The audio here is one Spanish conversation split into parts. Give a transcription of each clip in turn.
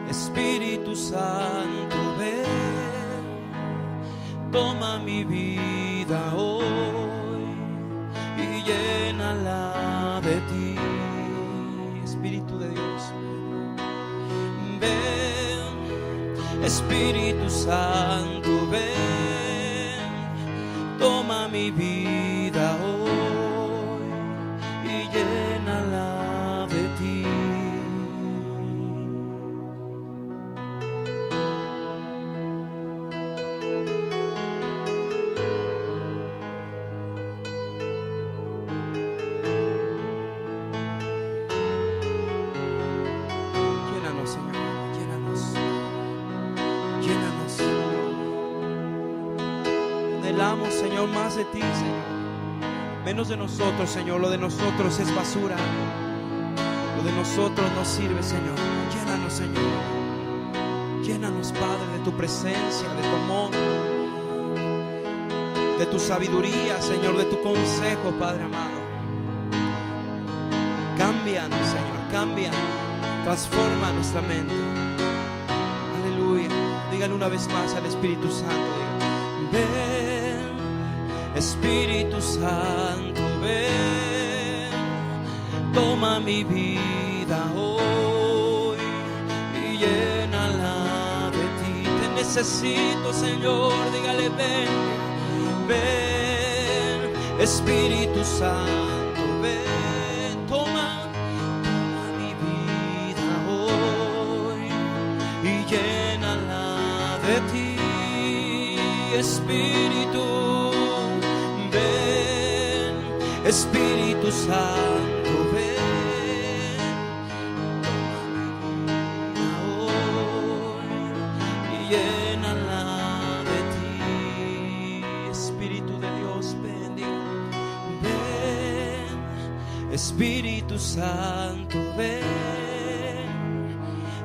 Espíritu Santo, ven, toma mi vida hoy y llénala de ti. Espíritu de Dios, ven, Espíritu Santo, ven, toma mi vida hoy y llénala de ti. Anhelamos, Señor, más de ti, Señor. Menos de nosotros, Señor. Lo de nosotros es basura. Lo de nosotros no sirve, Señor. Llénanos, Señor. Llénanos, Padre, de tu presencia, de tu amor, de tu sabiduría, Señor, de tu consejo, Padre amado. Cámbianos, Señor, cambia, transforma nuestra mente. Aleluya. Dígale una vez más al Espíritu Santo, ven, Espíritu Santo, ven, toma mi vida hoy y llénala de ti. Te necesito, Señor, dígale ven, ven, Espíritu Santo, ven, toma mi vida hoy y llénala de ti. Espíritu, ven, Espíritu Santo, ven, hoy y llénala de ti. Espíritu de Dios, ven, ven, Espíritu Santo, ven,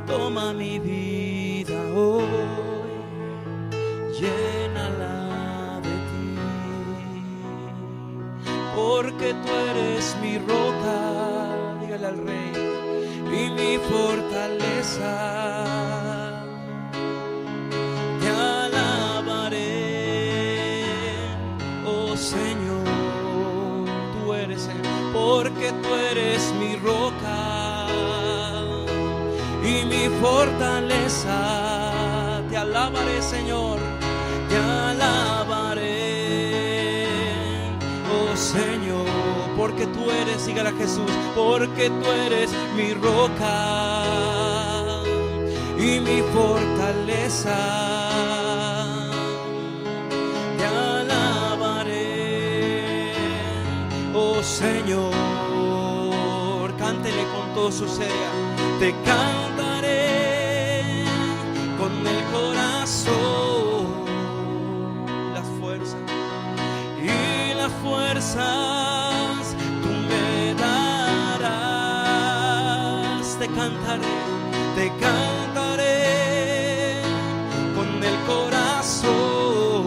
toma mi vida hoy. Llénala de ti, porque tú eres mi roca, dígale al Rey, y mi fortaleza. Te alabaré, oh Señor, tú eres porque tú eres mi roca y mi fortaleza. Te alabaré, Señor. Te alabaré, oh Señor, porque tú eres, dígale a Jesús, porque tú eres mi roca y mi fortaleza. Te alabaré, oh Señor, cántele con todo su ser, te cantaré con el corazón. Fuerzas tú me darás, te cantaré con el corazón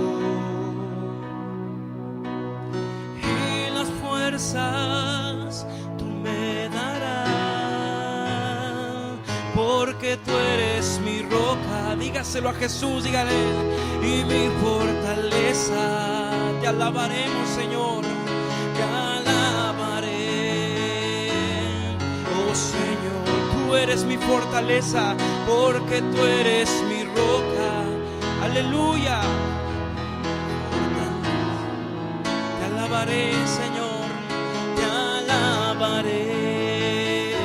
y las fuerzas tú me darás, porque tú eres mi roca, dígaselo a Jesús, dígale, y mi fortaleza. Te alabaremos, Señor, te alabaré, oh Señor, tú eres mi fortaleza, porque tú eres mi roca, aleluya. Te alabaré, Señor, te alabaré,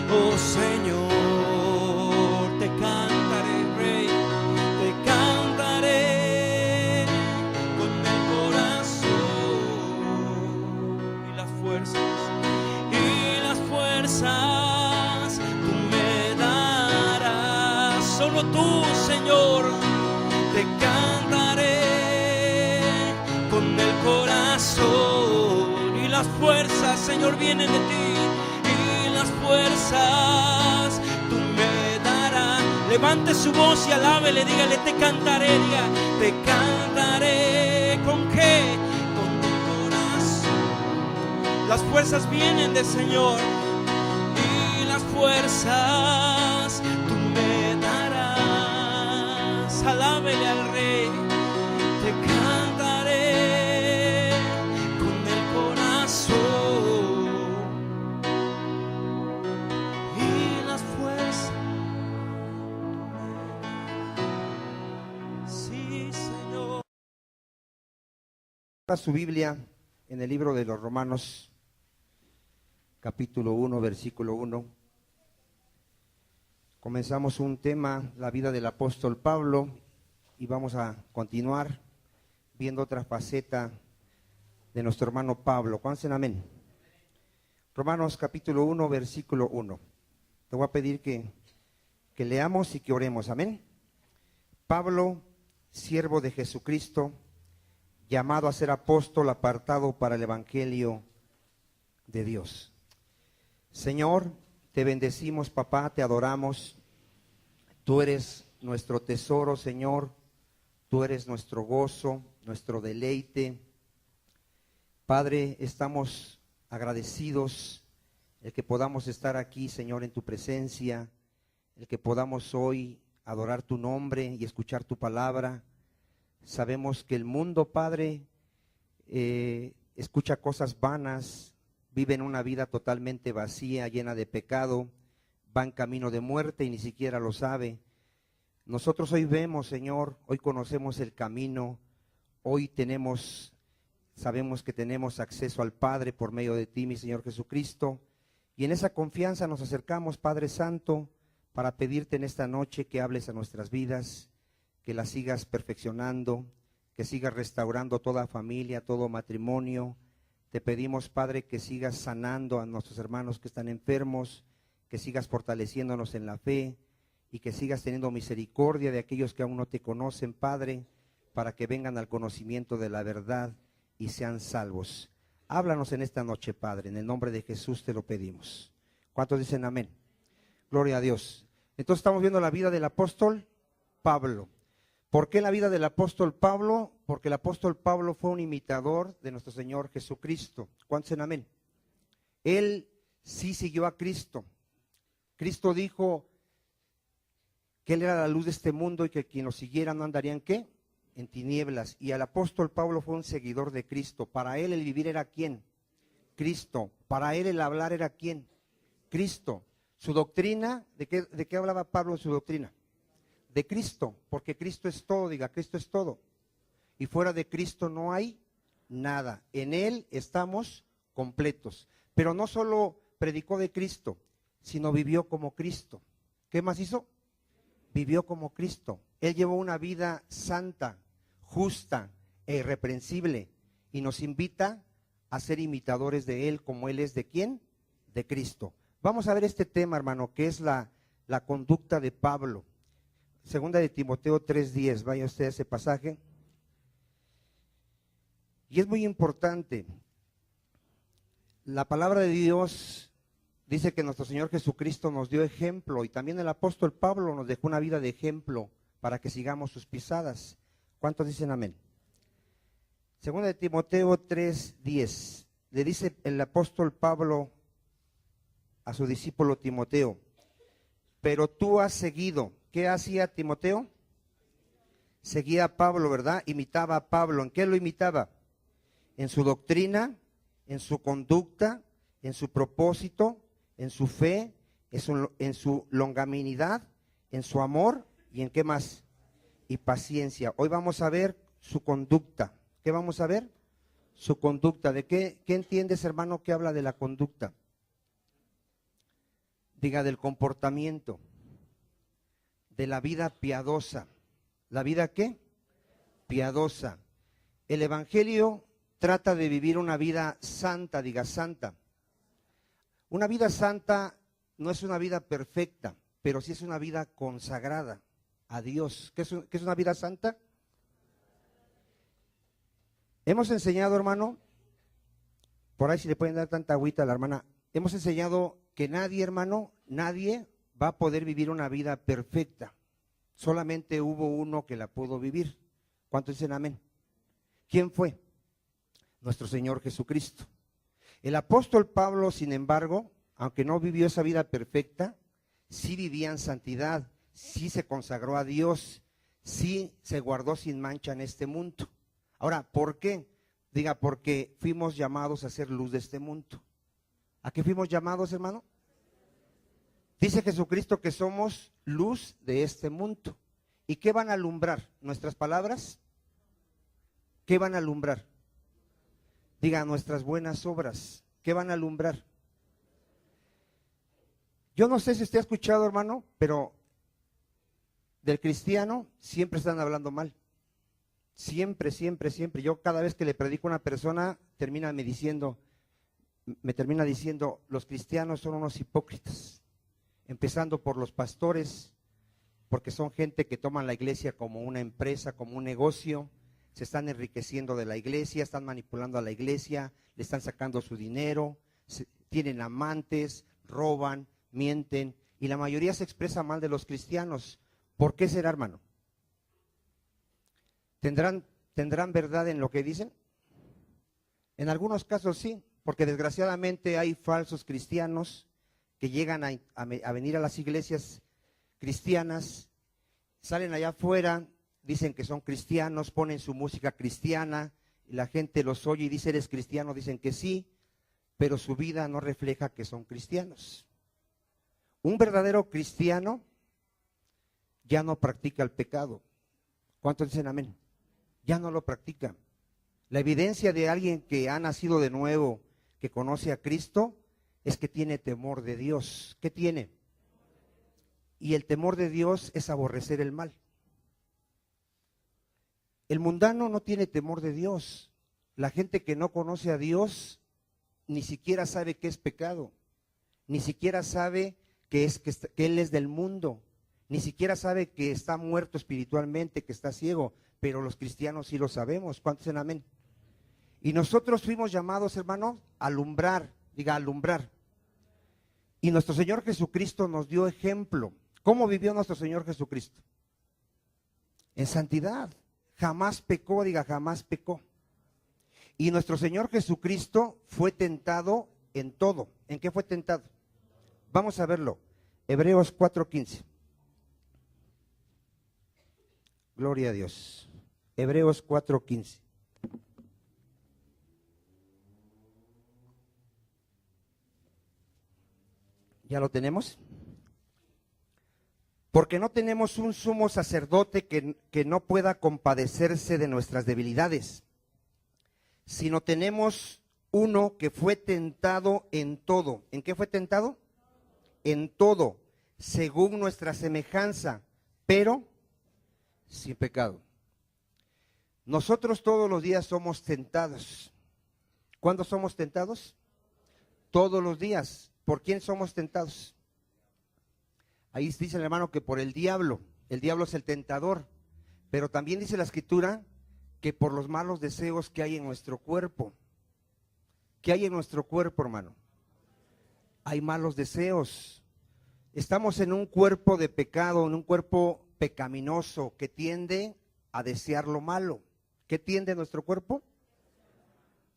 oh Señor, te cantaré, Rey, te cantaré. Tú me darás, solo tú, Señor, te cantaré con el corazón y las fuerzas, Señor, vienen de ti y las fuerzas tú me darás. Levante su voz y alábele, dígale, te cantaré, diga, te cantaré, ¿con qué? Con el corazón. Las fuerzas vienen del Señor. Fuerzas tú me Abra su Biblia en el libro de los Romanos, capítulo 1, versículo 1. Comenzamos un tema, la vida del apóstol Pablo, y vamos a continuar viendo otra faceta de nuestro hermano Pablo. ¿Cuántos dicen amén? Romanos capítulo 1, versículo 1. Te voy a pedir que leamos y que oremos. Amén. Pablo, siervo de Jesucristo, llamado a ser apóstol, apartado para el evangelio de Dios. Señor, te bendecimos, papá, te adoramos. Tú eres nuestro tesoro, Señor. Tú eres nuestro gozo, nuestro deleite. Padre, estamos agradecidos el que podamos estar aquí, Señor, en tu presencia, el que podamos hoy adorar tu nombre y escuchar tu palabra. Sabemos que el mundo, Padre, escucha cosas vanas, vive en una vida totalmente vacía, llena de pecado, va en camino de muerte y ni siquiera lo sabe. Nosotros hoy vemos, Señor, hoy conocemos el camino, hoy sabemos que tenemos acceso al Padre por medio de ti, mi Señor Jesucristo, y en esa confianza nos acercamos, Padre Santo, para pedirte en esta noche que hables a nuestras vidas, que las sigas perfeccionando, que sigas restaurando toda familia, todo matrimonio. Te pedimos, Padre, que sigas sanando a nuestros hermanos que están enfermos, que sigas fortaleciéndonos en la fe y que sigas teniendo misericordia de aquellos que aún no te conocen, Padre, para que vengan al conocimiento de la verdad y sean salvos. Háblanos en esta noche, Padre, en el nombre de Jesús te lo pedimos. ¿Cuántos dicen amén? Gloria a Dios. Entonces estamos viendo la vida del apóstol Pablo. ¿Por qué la vida del apóstol Pablo? Porque el apóstol Pablo fue un imitador de nuestro Señor Jesucristo. ¿Cuántos dicen amén? Él sí siguió a Cristo. Cristo dijo que Él era la luz de este mundo y que quien lo siguiera no andaría en ¿qué? En tinieblas. Y el apóstol Pablo fue un seguidor de Cristo. Para él el vivir era ¿quién? Cristo. Para él el hablar era ¿quién? Cristo. Su doctrina, ¿de qué hablaba Pablo en su doctrina? De Cristo, porque Cristo es todo, diga, Cristo es todo. Y fuera de Cristo no hay nada. En Él estamos completos. Pero no solo predicó de Cristo, sino vivió como Cristo. ¿Qué más hizo? Vivió como Cristo. Él llevó una vida santa, justa e irreprensible. Y nos invita a ser imitadores de Él, como Él es de ¿quién? De Cristo. Vamos a ver este tema, hermano, que es la conducta de Pablo. Segunda de Timoteo 3:10, vaya usted a ese pasaje. Y es muy importante. La palabra de Dios dice que nuestro Señor Jesucristo nos dio ejemplo y también el apóstol Pablo nos dejó una vida de ejemplo para que sigamos sus pisadas. ¿Cuántos dicen amén? Segunda de Timoteo 3:10, le dice el apóstol Pablo a su discípulo Timoteo, pero tú has seguido. ¿Qué hacía Timoteo? Seguía a Pablo, ¿verdad? Imitaba a Pablo. ¿En qué lo imitaba? En su doctrina, en su conducta, en su propósito, en su fe, en su longanimidad, en su amor y en qué más? Y paciencia. Hoy vamos a ver su conducta. ¿Qué vamos a ver? Su conducta. ¿De qué entiendes, hermano, que habla de la conducta? Diga, del comportamiento. De la vida piadosa. ¿La vida qué? Piadosa. El evangelio trata de vivir una vida santa, diga santa. Una vida santa no es una vida perfecta, pero sí es una vida consagrada a Dios. ¿Qué es una vida santa? Hemos enseñado, hermano, por ahí si le pueden dar tanta agüita a la hermana, hemos enseñado que nadie, hermano, nadie va a poder vivir una vida perfecta. Solamente hubo uno que la pudo vivir. ¿Cuántos dicen amén? ¿Quién fue? Nuestro Señor Jesucristo. El apóstol Pablo, sin embargo, aunque no vivió esa vida perfecta, sí vivía en santidad, sí se consagró a Dios, sí se guardó sin mancha en este mundo. Ahora, ¿por qué? Diga, porque fuimos llamados a ser luz de este mundo. ¿A qué fuimos llamados, hermano? Dice Jesucristo que somos luz de este mundo. ¿Y qué van a alumbrar? ¿Nuestras palabras? ¿Qué van a alumbrar? Diga, nuestras buenas obras, ¿qué van a alumbrar? Yo no sé si usted ha escuchado, hermano, pero del cristiano siempre están hablando mal. Siempre, siempre, siempre. Yo cada vez que le predico a una persona, me termina diciendo, los cristianos son unos hipócritas. Empezando por los pastores, porque son gente que toman la iglesia como una empresa, como un negocio, se están enriqueciendo de la iglesia, están manipulando a la iglesia, le están sacando su dinero, tienen amantes, roban, mienten, y la mayoría se expresa mal de los cristianos. ¿Por qué será, hermano? ¿Tendrán verdad en lo que dicen? En algunos casos sí, porque desgraciadamente hay falsos cristianos que llegan a venir a las iglesias cristianas, salen allá afuera, dicen que son cristianos, ponen su música cristiana, y la gente los oye y dice, ¿eres cristiano? Dicen que sí, pero su vida no refleja que son cristianos. Un verdadero cristiano ya no practica el pecado. ¿Cuántos dicen amén? Ya no lo practica. La evidencia de alguien que ha nacido de nuevo, que conoce a Cristo, es que tiene temor de Dios. ¿Qué tiene? Y el temor de Dios es aborrecer el mal. El mundano no tiene temor de Dios. La gente que no conoce a Dios ni siquiera sabe qué es pecado, ni siquiera sabe que Él es del mundo, ni siquiera sabe que está muerto espiritualmente, que está ciego, pero los cristianos sí lo sabemos. ¿Cuántos dicen amén? Y nosotros fuimos llamados, hermanos, a alumbrar, diga alumbrar. Y nuestro Señor Jesucristo nos dio ejemplo. ¿Cómo vivió nuestro Señor Jesucristo? En santidad. Jamás pecó, diga jamás pecó. Y nuestro Señor Jesucristo fue tentado en todo. ¿En qué fue tentado? Vamos a verlo. Hebreos 4:15. Gloria a Dios. Hebreos 4:15. ¿Ya lo tenemos? Porque no tenemos un sumo sacerdote que no pueda compadecerse de nuestras debilidades, sino tenemos uno que fue tentado en todo. ¿En qué fue tentado? En todo, según nuestra semejanza, pero sin pecado. Nosotros todos los días somos tentados. ¿Cuándo somos tentados? Todos los días. ¿Por quién somos tentados? Ahí dice el hermano que por el diablo es el tentador, pero también dice la escritura que por los malos deseos que hay en nuestro cuerpo. ¿Qué hay en nuestro cuerpo, hermano? Hay malos deseos. Estamos en un cuerpo de pecado, en un cuerpo pecaminoso que tiende a desear lo malo. ¿Qué tiende nuestro cuerpo?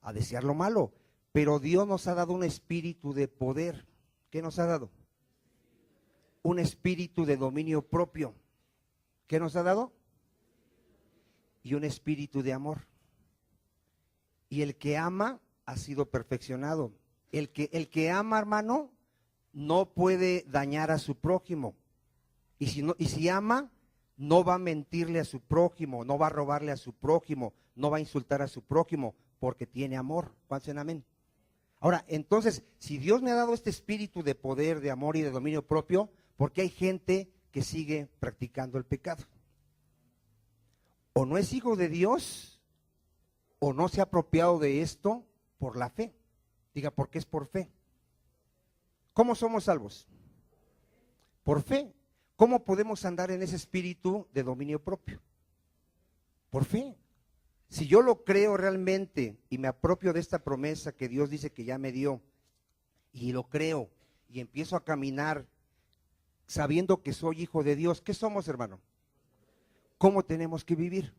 A desear lo malo. Pero Dios nos ha dado un espíritu de poder. ¿Qué nos ha dado? Un espíritu de dominio propio. ¿Qué nos ha dado? Y un espíritu de amor. Y el que ama ha sido perfeccionado. El que ama, hermano, no puede dañar a su prójimo. Y si ama, no va a mentirle a su prójimo, no va a robarle a su prójimo, no va a insultar a su prójimo, porque tiene amor. ¿Cuántos dicen amén? Ahora, entonces, si Dios me ha dado este espíritu de poder, de amor y de dominio propio, ¿por qué hay gente que sigue practicando el pecado? O no es hijo de Dios, o no se ha apropiado de esto por la fe. Diga, porque es por fe. ¿Cómo somos salvos? Por fe. ¿Cómo podemos andar en ese espíritu de dominio propio? Por fe. Si yo lo creo realmente y me apropio de esta promesa que Dios dice que ya me dio, y lo creo y empiezo a caminar sabiendo que soy hijo de Dios, ¿qué somos, hermano? ¿Cómo tenemos que vivir?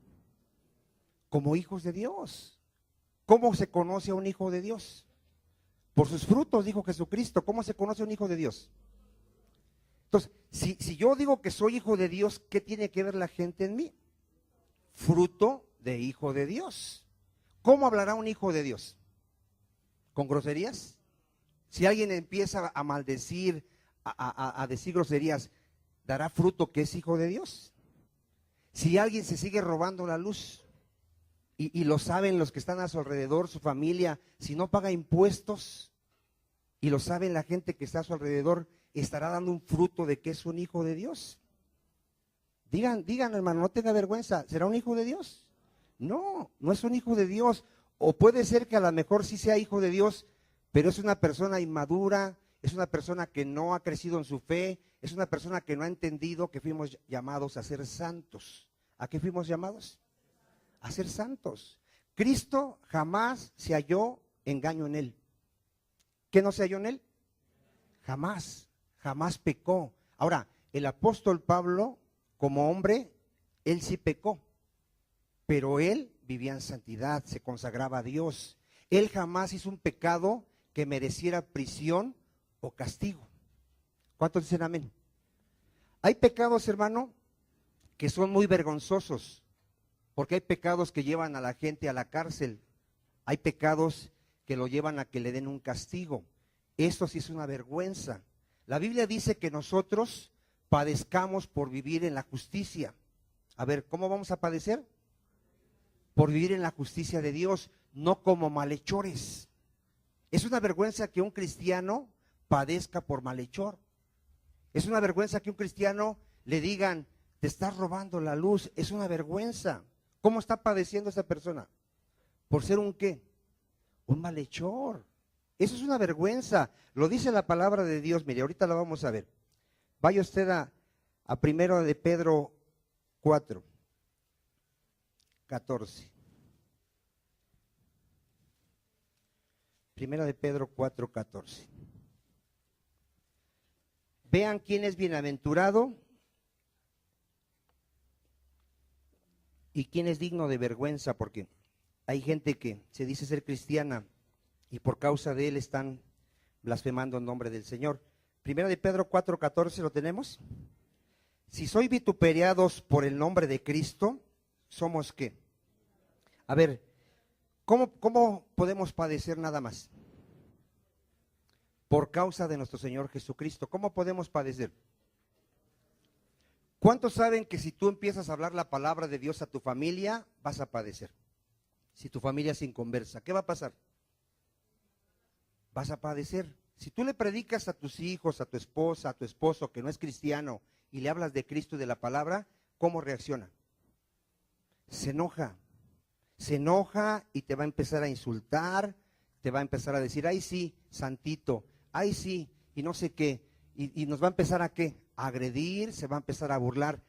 Como hijos de Dios. ¿Cómo se conoce a un hijo de Dios? Por sus frutos, dijo Jesucristo. ¿Cómo se conoce a un hijo de Dios? Entonces, si yo digo que soy hijo de Dios, ¿qué tiene que ver la gente en mí? Fruto de hijo de Dios. ¿Cómo hablará un hijo de Dios? ¿Con groserías? Si alguien empieza a maldecir, a decir groserías, ¿dará fruto que es hijo de Dios? Si alguien se sigue robando la luz, y lo saben los que están a su alrededor, su familia, si no paga impuestos, y lo saben la gente que está a su alrededor, estará dando un fruto de que es un hijo de Dios. Digan, hermano, no tenga vergüenza, ¿será un hijo de Dios? No, no es un hijo de Dios. O puede ser que a lo mejor sí sea hijo de Dios, pero es una persona inmadura, es una persona que no ha crecido en su fe, es una persona que no ha entendido que fuimos llamados a ser santos. ¿A qué fuimos llamados? A ser santos. Cristo jamás se halló engaño en él. ¿Qué no se halló en él? Jamás, jamás pecó. Ahora, el apóstol Pablo, como hombre, él sí pecó, pero él vivía en santidad, se consagraba a Dios. Él jamás hizo un pecado que mereciera prisión o castigo. ¿Cuántos dicen amén? Hay pecados, hermano, que son muy vergonzosos, porque hay pecados que llevan a la gente a la cárcel. Hay pecados que lo llevan a que le den un castigo. Esto sí es una vergüenza. La Biblia dice que nosotros padezcamos por vivir en la justicia. A ver, ¿cómo vamos a padecer? Por vivir en la justicia de Dios, no como malhechores. Es una vergüenza que un cristiano padezca por malhechor. Es una vergüenza que un cristiano le digan, te estás robando la luz. Es una vergüenza. ¿Cómo está padeciendo esa persona? ¿Por ser un qué? Un malhechor. Eso es una vergüenza. Lo dice la palabra de Dios. Mire, ahorita la vamos a ver. Vaya usted a 1 de Pedro 4, 14. 1 de Pedro 4, 14. Vean quién es bienaventurado y quién es digno de vergüenza, porque hay gente que se dice ser cristiana y por causa de él están blasfemando el nombre del Señor. 1 de Pedro 4, 14, ¿lo tenemos? Si sois vituperiados por el nombre de Cristo, ¿somos qué? A ver, ¿cómo podemos padecer nada más? Por causa de nuestro Señor Jesucristo. ¿Cómo podemos padecer? ¿Cuántos saben que si tú empiezas a hablar la palabra de Dios a tu familia, vas a padecer? Si tu familia es inconversa, ¿qué va a pasar? Vas a padecer. Si tú le predicas a tus hijos, a tu esposa, a tu esposo que no es cristiano y le hablas de Cristo y de la palabra, ¿cómo reacciona? Se enoja y te va a empezar a insultar, te va a empezar a decir, ay sí, santito, ay sí, y no sé qué, y nos va a empezar a qué, a agredir, se va a empezar a burlar.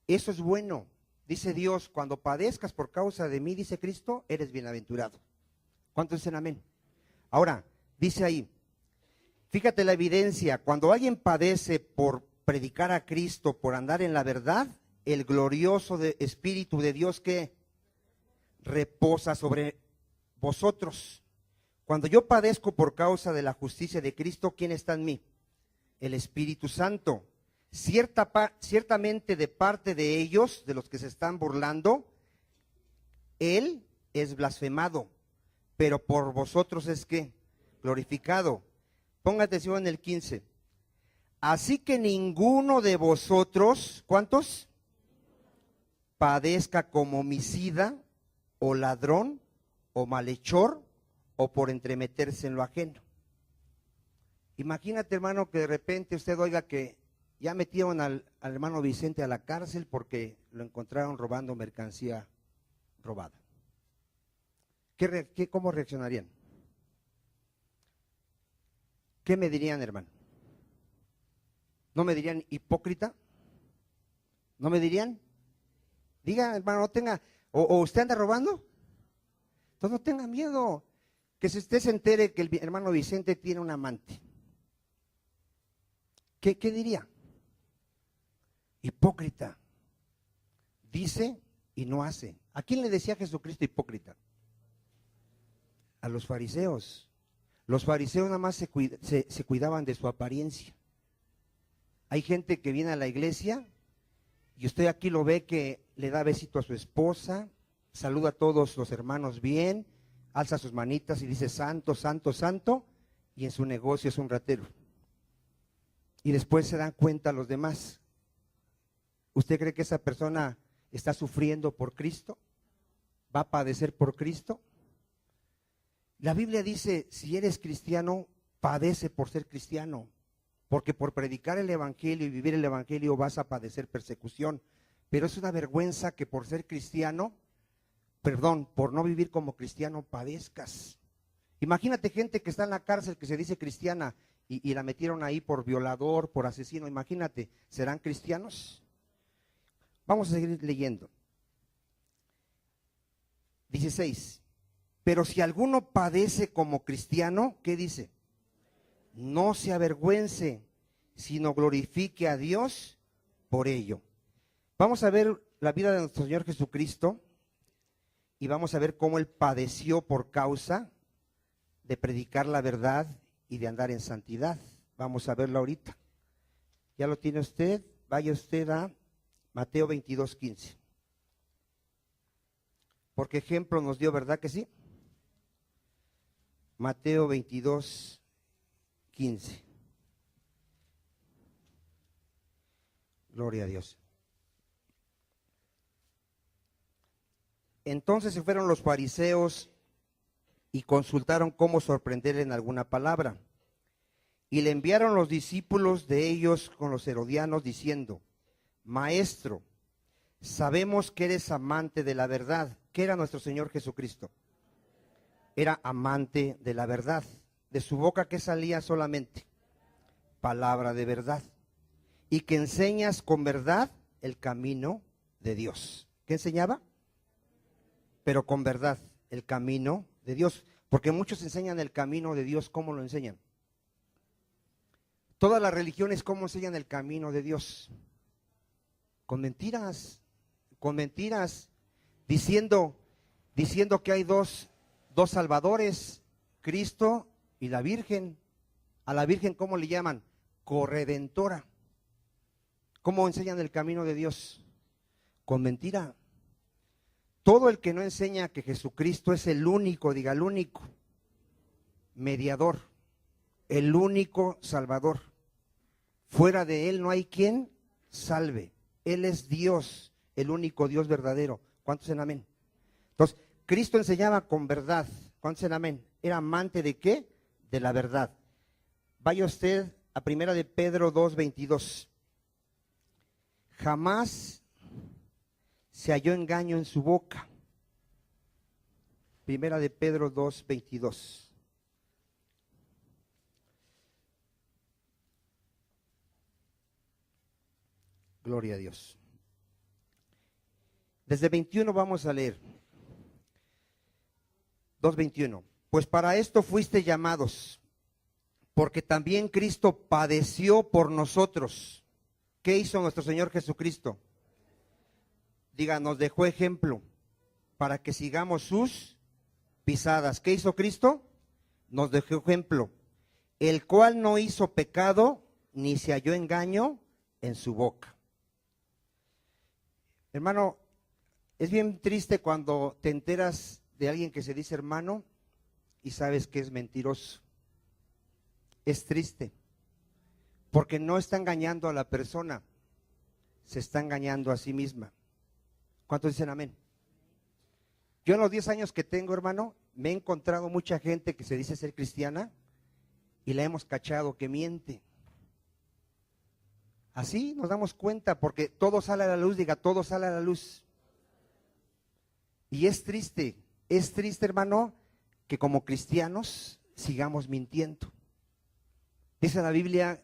Eso es bueno, dice Dios, cuando padezcas por causa de mí, dice Cristo, eres bienaventurado. ¿Cuántos dicen amén? Ahora, dice ahí, fíjate la evidencia, cuando alguien padece por predicar a Cristo, por andar en la verdad, el glorioso Espíritu de Dios que reposa sobre vosotros. Cuando yo padezco por causa de la justicia de Cristo, ¿quién está en mí? El Espíritu Santo. Ciertamente de parte de ellos, de los que se están burlando, Él es blasfemado, pero por vosotros es que glorificado. Ponga atención en el 15. Así que ninguno de vosotros, ¿cuántos? Padezca como homicida, o ladrón, o malhechor, o por entremeterse en lo ajeno. Imagínate, hermano, que de repente usted oiga que ya metieron al hermano Vicente a la cárcel porque lo encontraron robando mercancía robada. ¿Cómo reaccionarían? ¿Qué me dirían, hermano? ¿No me dirían hipócrita? ¿No me dirían? Diga, hermano, no tenga, o usted anda robando, entonces no tenga miedo, que si usted se entere que el hermano Vicente tiene un amante. ¿Qué diría? Hipócrita. Dice y no hace. ¿A quién le decía Jesucristo hipócrita? A los fariseos. Los fariseos nada más se cuidaban de su apariencia. Hay gente que viene a la iglesia y usted aquí lo ve que le da besito a su esposa, saluda a todos los hermanos bien, alza sus manitas y dice santo, santo, santo, y en su negocio es un ratero. Y después se dan cuenta los demás. ¿Usted cree que esa persona está sufriendo por Cristo? va a padecer por Cristo? La Biblia dice, si eres cristiano, padece por ser cristiano, porque por predicar el evangelio y vivir el evangelio vas a padecer persecución. Pero es una vergüenza que por ser cristiano, por no vivir como cristiano padezcas. Imagínate gente que está en la cárcel que se dice cristiana y la metieron ahí por violador, por asesino. Imagínate, ¿serán cristianos? Vamos a seguir leyendo. 16. Pero si alguno padece como cristiano, ¿qué dice? No se avergüence, sino glorifique a Dios por ello. Vamos a ver la vida de nuestro Señor Jesucristo y vamos a ver cómo Él padeció por causa de predicar la verdad y de andar en santidad. Vamos a verlo ahorita. ¿Ya lo tiene usted? Vaya usted a Mateo 22:15. Porque ejemplo nos dio, ¿verdad que sí? Mateo 22:15. Gloria a Dios. Entonces se fueron los fariseos y consultaron cómo sorprenderle en alguna palabra. Y le enviaron los discípulos de ellos con los herodianos diciendo: Maestro, sabemos que eres amante de la verdad. ¿Qué era nuestro Señor Jesucristo? Era amante de la verdad. De su boca, ¿qué salía solamente? Palabra de verdad. Y que enseñas con verdad el camino de Dios. ¿Qué enseñaba? Pero con verdad, el camino de Dios. Porque muchos enseñan el camino de Dios. ¿Cómo lo enseñan? Todas las religiones, ¿cómo enseñan el camino de Dios? Con mentiras, diciendo que hay dos salvadores, Cristo y la Virgen. A la Virgen, ¿cómo le llaman? Corredentora. ¿Cómo enseñan el camino de Dios? Con mentira. Todo el que no enseña que Jesucristo es el único, diga el único, mediador, el único salvador. Fuera de Él no hay quien salve. Él es Dios, el único Dios verdadero. ¿Cuántos en amén? Entonces, Cristo enseñaba con verdad. ¿Cuántos en amén? ¿Era amante de qué? De la verdad. Vaya usted a 1 de Pedro 2:22. Jamás se halló engaño en su boca. 1 de Pedro 2:22. Gloria a Dios. Desde 21 vamos a leer. 2:21. Pues para esto fuiste llamados, porque también Cristo padeció por nosotros. ¿Qué hizo nuestro Señor Jesucristo? Diga, nos dejó ejemplo para que sigamos sus pisadas. ¿Qué hizo Cristo? Nos dejó ejemplo, el cual no hizo pecado ni se halló engaño en su boca. Hermano, es bien triste cuando te enteras de alguien que se dice hermano y sabes que es mentiroso. Es triste, porque no está engañando a la persona, se está engañando a sí misma. ¿Cuántos dicen amén? Yo en los 10 años que tengo, hermano, me he encontrado mucha gente que se dice ser cristiana y la hemos cachado que miente. Así nos damos cuenta porque todo sale a la luz, diga, todo sale a la luz. Y es triste, hermano, que como cristianos sigamos mintiendo. Dice la Biblia,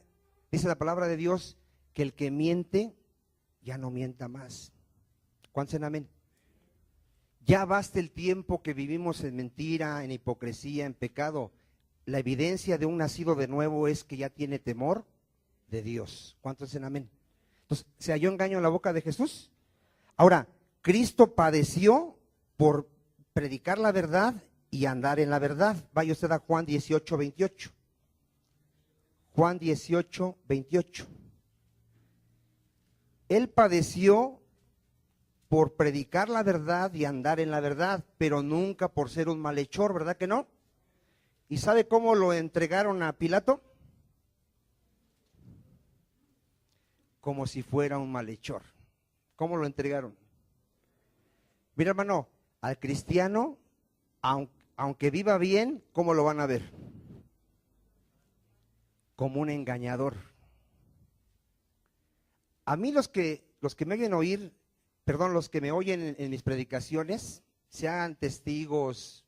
dice la palabra de Dios, que el que miente ya no mienta más. ¿Cuántos en amén? Ya basta el tiempo que vivimos en mentira, en hipocresía, en pecado. La evidencia de un nacido de nuevo es que ya tiene temor de Dios. ¿Cuántos en amén? Entonces, ¿se halló engaño en la boca de Jesús? Ahora, Cristo padeció por predicar la verdad y andar en la verdad. Vaya usted a Juan 18:28. Juan 18:28. Él padeció por predicar la verdad y andar en la verdad, pero nunca por ser un malhechor, ¿verdad que no? ¿Y sabe cómo lo entregaron a Pilato? Como si fuera un malhechor. ¿Cómo lo entregaron? Mira, hermano, Al cristiano, aunque viva bien, ¿cómo lo van a ver? Como un engañador. A mí los que me oyen oír, perdón, los que me oyen en mis predicaciones, sean testigos,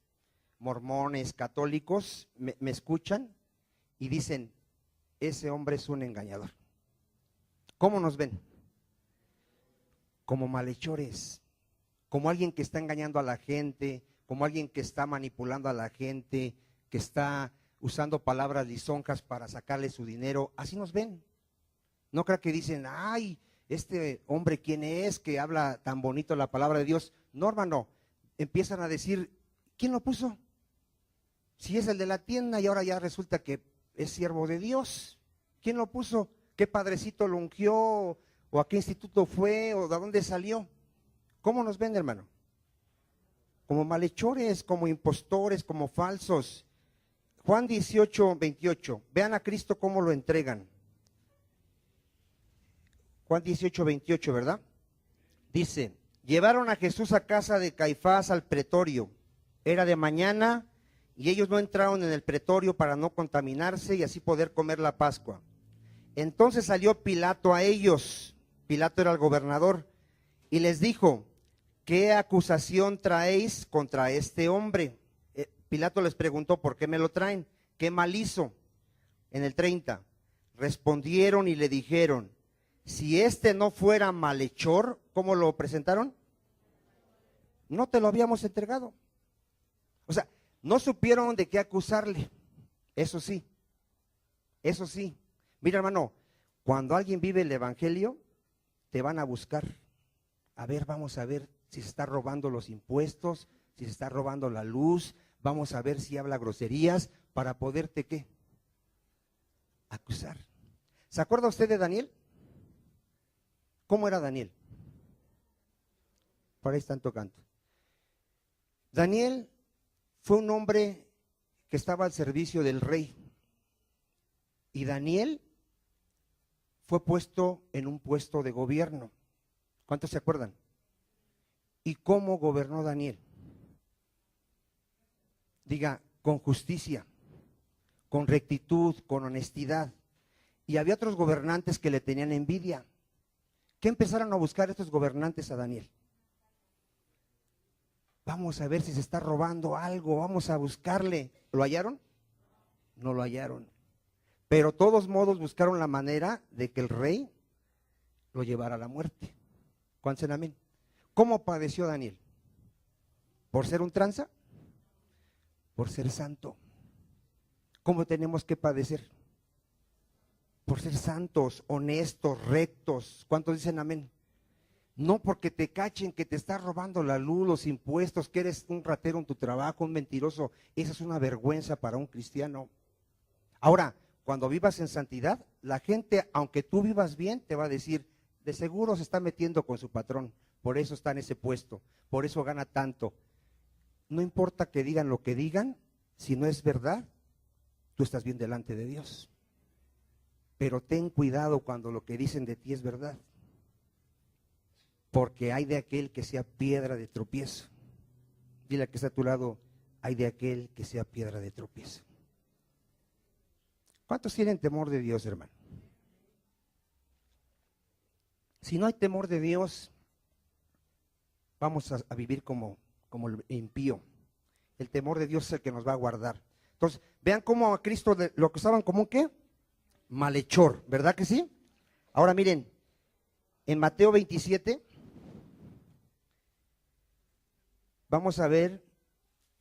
mormones, católicos, me escuchan y dicen, ese hombre es un engañador. ¿Cómo nos ven? Como malhechores, como alguien que está engañando a la gente, como alguien que está manipulando a la gente, que está usando palabras lisonjas para sacarle su dinero. Así nos ven. No creo que dicen, ay, este hombre, ¿quién es que habla tan bonito la palabra de Dios? No, hermano, empiezan a decir, ¿quién lo puso? Si es el de la tienda y ahora ya resulta que es siervo de Dios. ¿Quién lo puso? ¿Qué padrecito lo ungió? ¿O a qué instituto fue? ¿O de dónde salió? ¿Cómo nos ven, hermano? Como malhechores, como impostores, como falsos. Juan 18, 28. Vean a Cristo cómo lo entregan. Juan 18, 28, ¿verdad? Dice, llevaron a Jesús a casa de Caifás al pretorio. Era de mañana y ellos no entraron en el pretorio para no contaminarse y así poder comer la Pascua. Entonces salió Pilato a ellos. Pilato era el gobernador y les dijo, ¿qué acusación traéis contra este hombre? Pilato les preguntó, ¿por qué me lo traen? ¿Qué mal hizo? En el 30, respondieron y le dijeron, si este no fuera malhechor, ¿cómo lo presentaron? No te lo habíamos entregado. O sea, no supieron de qué acusarle. Eso sí, eso sí. Mira, hermano, cuando alguien vive el evangelio, te van a buscar. A ver, vamos a ver si se está robando los impuestos, si se está robando la luz, vamos a ver si habla groserías para poderte, ¿qué? Acusar. ¿Se acuerda usted de Daniel? ¿Cómo era Daniel? Por ahí están tocando. Daniel fue un hombre que estaba al servicio del rey. Y Daniel fue puesto en un puesto de gobierno. ¿Cuántos se acuerdan? ¿Y cómo gobernó Daniel? Diga, con justicia, con rectitud, con honestidad. Y había otros gobernantes que le tenían envidia. ¿Qué empezaron a buscar estos gobernantes a Daniel? Vamos a ver si se está robando algo, vamos a buscarle. ¿Lo hallaron? No lo hallaron. Pero de todos modos buscaron la manera de que el rey lo llevara a la muerte. ¿Cuántos en amén? ¿Cómo padeció Daniel? ¿Por ser un tranza? Por ser santo. ¿Cómo tenemos que padecer? Por ser santos, honestos, rectos. ¿Cuántos dicen amén? No porque te cachen que te estás robando la luz, los impuestos, que eres un ratero en tu trabajo, un mentiroso. Esa es una vergüenza para un cristiano. Ahora, cuando vivas en santidad, la gente, aunque tú vivas bien, te va a decir, de seguro se está metiendo con su patrón, por eso está en ese puesto, por eso gana tanto. No importa que digan lo que digan, si no es verdad, tú estás bien delante de Dios. Pero ten cuidado cuando lo que dicen de ti es verdad, porque hay de aquel que sea piedra de tropiezo. Dile a que está a tu lado, hay de aquel que sea piedra de tropiezo. ¿Cuántos tienen temor de Dios, hermano? Si no hay temor de Dios, vamos a vivir como el impío. El temor de Dios es el que nos va a guardar. Entonces, vean cómo a Cristo lo acusaban como un ¿qué? Malhechor, ¿verdad que sí? Ahora miren, en Mateo 27, vamos a ver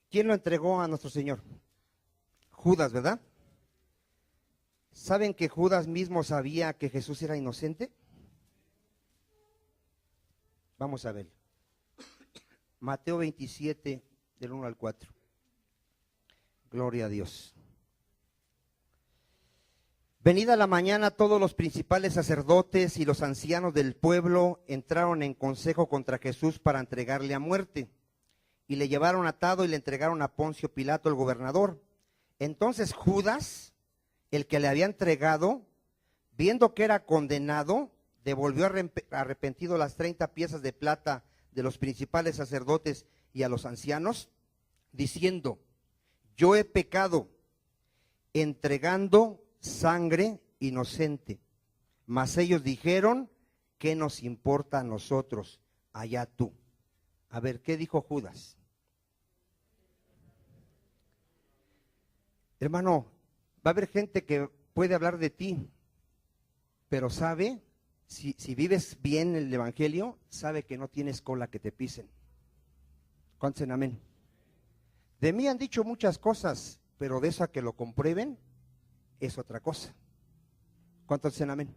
quién lo entregó a nuestro Señor. Judas, ¿verdad? ¿Saben que Judas mismo sabía que Jesús era inocente? Vamos a ver. Mateo 27, del 1 al 4. Gloria a Dios. Venida la mañana, todos los principales sacerdotes y los ancianos del pueblo entraron en consejo contra Jesús para entregarle a muerte. Y le llevaron atado y le entregaron a Poncio Pilato, el gobernador. Entonces Judas, el que le había entregado, viendo que era condenado, devolvió arrepentido las 30 piezas de plata de los principales sacerdotes y a los ancianos, diciendo: yo he pecado, entregando sangre inocente. Mas ellos dijeron: ¿qué nos importa a nosotros? Allá tú. A ver, ¿qué dijo Judas? Hermano, va a haber gente que puede hablar de ti, pero sabe, si vives bien el evangelio, sabe que no tienes cola que te pisen. ¿Cuántos dicen amén? De mí han dicho muchas cosas, pero de eso a que lo comprueben es otra cosa. ¿Cuántos dicen amén?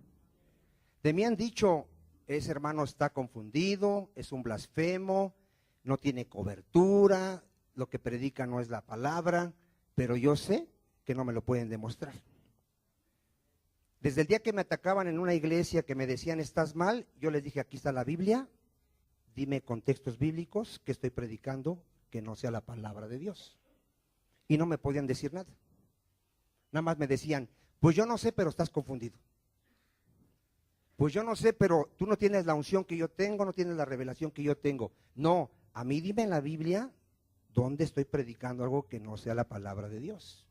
De mí han dicho: ese hermano está confundido, es un blasfemo, no tiene cobertura, lo que predica no es la palabra, pero yo sé que no me lo pueden demostrar. Desde el día que me atacaban en una iglesia, que me decían: estás mal, yo les dije: aquí está la Biblia, dime contextos bíblicos que estoy predicando que no sea la palabra de Dios. Y no me podían decir nada. Nada más me decían: pues yo no sé, pero estás confundido. Pues yo no sé, pero tú no tienes la unción que yo tengo, no tienes la revelación que yo tengo. No, a mí dime en la Biblia dónde estoy predicando algo que no sea la palabra de Dios.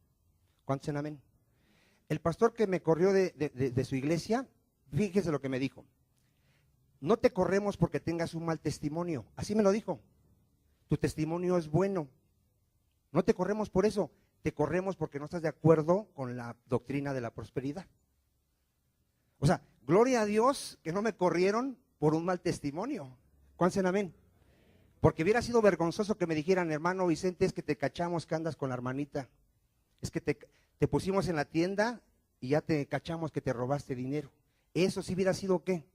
¿Cuántos dicen amén? El pastor que me corrió de su iglesia, fíjese lo que me dijo: no te corremos porque tengas un mal testimonio. Así me lo dijo. Tu testimonio es bueno. No te corremos por eso, te corremos porque no estás de acuerdo con la doctrina de la prosperidad. O sea, gloria a Dios que no me corrieron por un mal testimonio. ¿Cuántos dicen amén? Porque hubiera sido vergonzoso que me dijeran: hermano Vicente, es que te cachamos que andas con la hermanita. Es que te pusimos en la tienda y ya te cachamos que te robaste dinero. Eso sí hubiera sido ¿qué?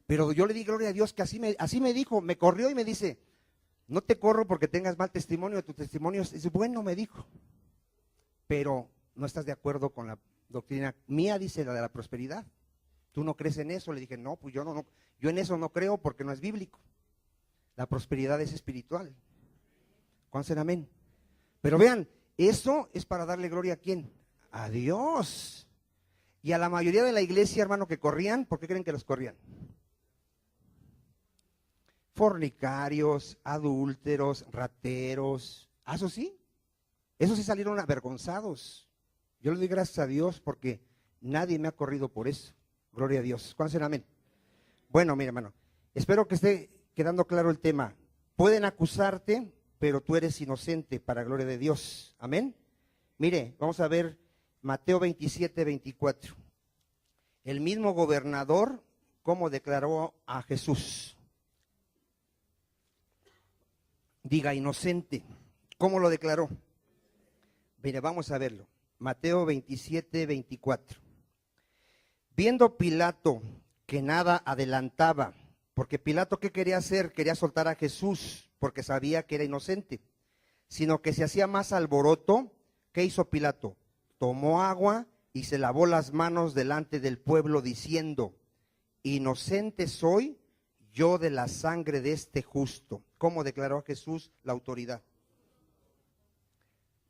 Pero yo le di gloria a Dios que así me dijo, me corrió y me dice: no te corro porque tengas mal testimonio, tu testimonio es bueno, me dijo. Pero no estás de acuerdo con la doctrina mía, dice, la de la prosperidad. ¿Tú no crees en eso? Le dije: no, pues yo en eso no creo porque no es bíblico. La prosperidad es espiritual. ¿Cuántos dicen amén? Pero vean, eso es para darle gloria ¿a quién? A Dios. Y a la mayoría de la iglesia, hermano, que corrían, ¿por qué creen que los corrían? Fornicarios, adúlteros, rateros. ¿Eso sí? Esos sí salieron avergonzados. Yo le doy gracias a Dios porque nadie me ha corrido por eso. Gloria a Dios. ¿Cuántos dicen amén? Bueno, mira, hermano, espero que esté quedando claro el tema. Pueden acusarte, pero tú eres inocente para gloria de Dios. Amén. Mire, vamos a ver Mateo 27, 24. El mismo gobernador, ¿cómo declaró a Jesús? Diga inocente. ¿Cómo lo declaró? Mire, vamos a verlo. Mateo 27, 24. Viendo Pilato que nada adelantaba, porque Pilato ¿qué quería hacer? Quería soltar a Jesús porque sabía que era inocente, sino que se hacía más alboroto. ¿Qué hizo Pilato? Tomó agua y se lavó las manos delante del pueblo diciendo: inocente soy yo de la sangre de este justo. ¿Cómo declaró a Jesús la autoridad?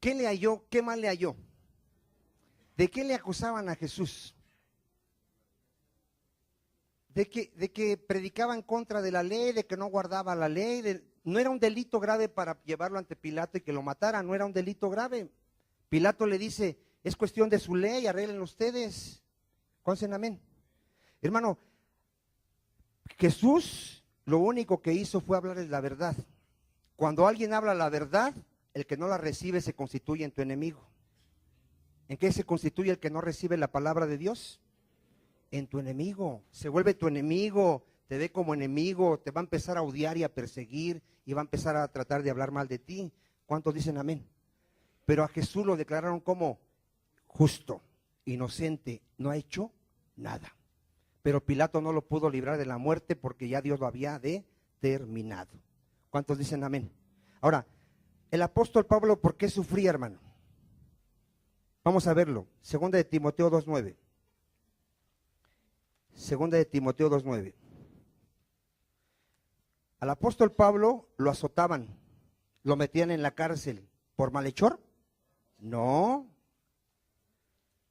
¿Qué le halló? ¿Qué mal le halló? ¿De qué le acusaban a Jesús? De que predicaba en contra de la ley, de que no guardaba la ley. No era un delito grave para llevarlo ante Pilato y que lo matara, no era un delito grave. Pilato le dice: es cuestión de su ley, arreglen ustedes. ¿Cuántos dicen amén? Hermano, Jesús lo único que hizo fue hablarles la verdad. Cuando alguien habla la verdad, el que no la recibe se constituye en tu enemigo. ¿En qué se constituye el que no recibe la palabra de Dios? En tu enemigo. Se vuelve tu enemigo, te ve como enemigo, te va a empezar a odiar y a perseguir y va a empezar a tratar de hablar mal de ti. ¿Cuántos dicen amén? Pero a Jesús lo declararon como justo, inocente, no ha hecho nada. Pero Pilato no lo pudo librar de la muerte porque ya Dios lo había determinado. ¿Cuántos dicen amén? Ahora, el apóstol Pablo, ¿por qué sufría, hermano? Vamos a verlo. Segunda de Timoteo 2:9. Segunda de Timoteo 2:9. Al apóstol Pablo lo azotaban, lo metían en la cárcel. ¿Por malhechor? No,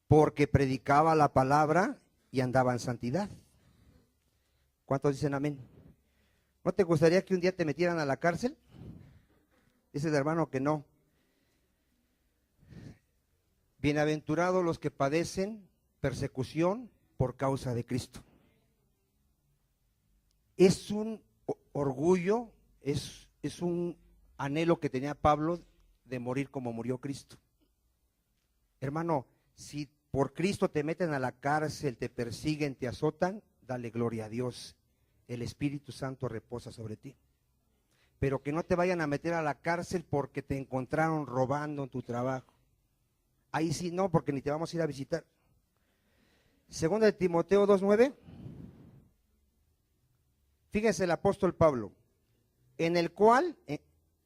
porque predicaba la palabra y andaba en santidad. ¿Cuántos dicen amén? ¿No te gustaría que un día te metieran a la cárcel? Dice el hermano que no. Bienaventurados los que padecen persecución por causa de Cristo. Es un orgullo, es un anhelo que tenía Pablo de morir como murió Cristo. Hermano, si por Cristo te meten a la cárcel, te persiguen, te azotan, dale gloria a Dios. El Espíritu Santo reposa sobre ti. Pero que no te vayan a meter a la cárcel porque te encontraron robando en tu trabajo. Ahí sí no, porque ni te vamos a ir a visitar. Segunda de Timoteo 2:9. Fíjese el apóstol Pablo, en el cual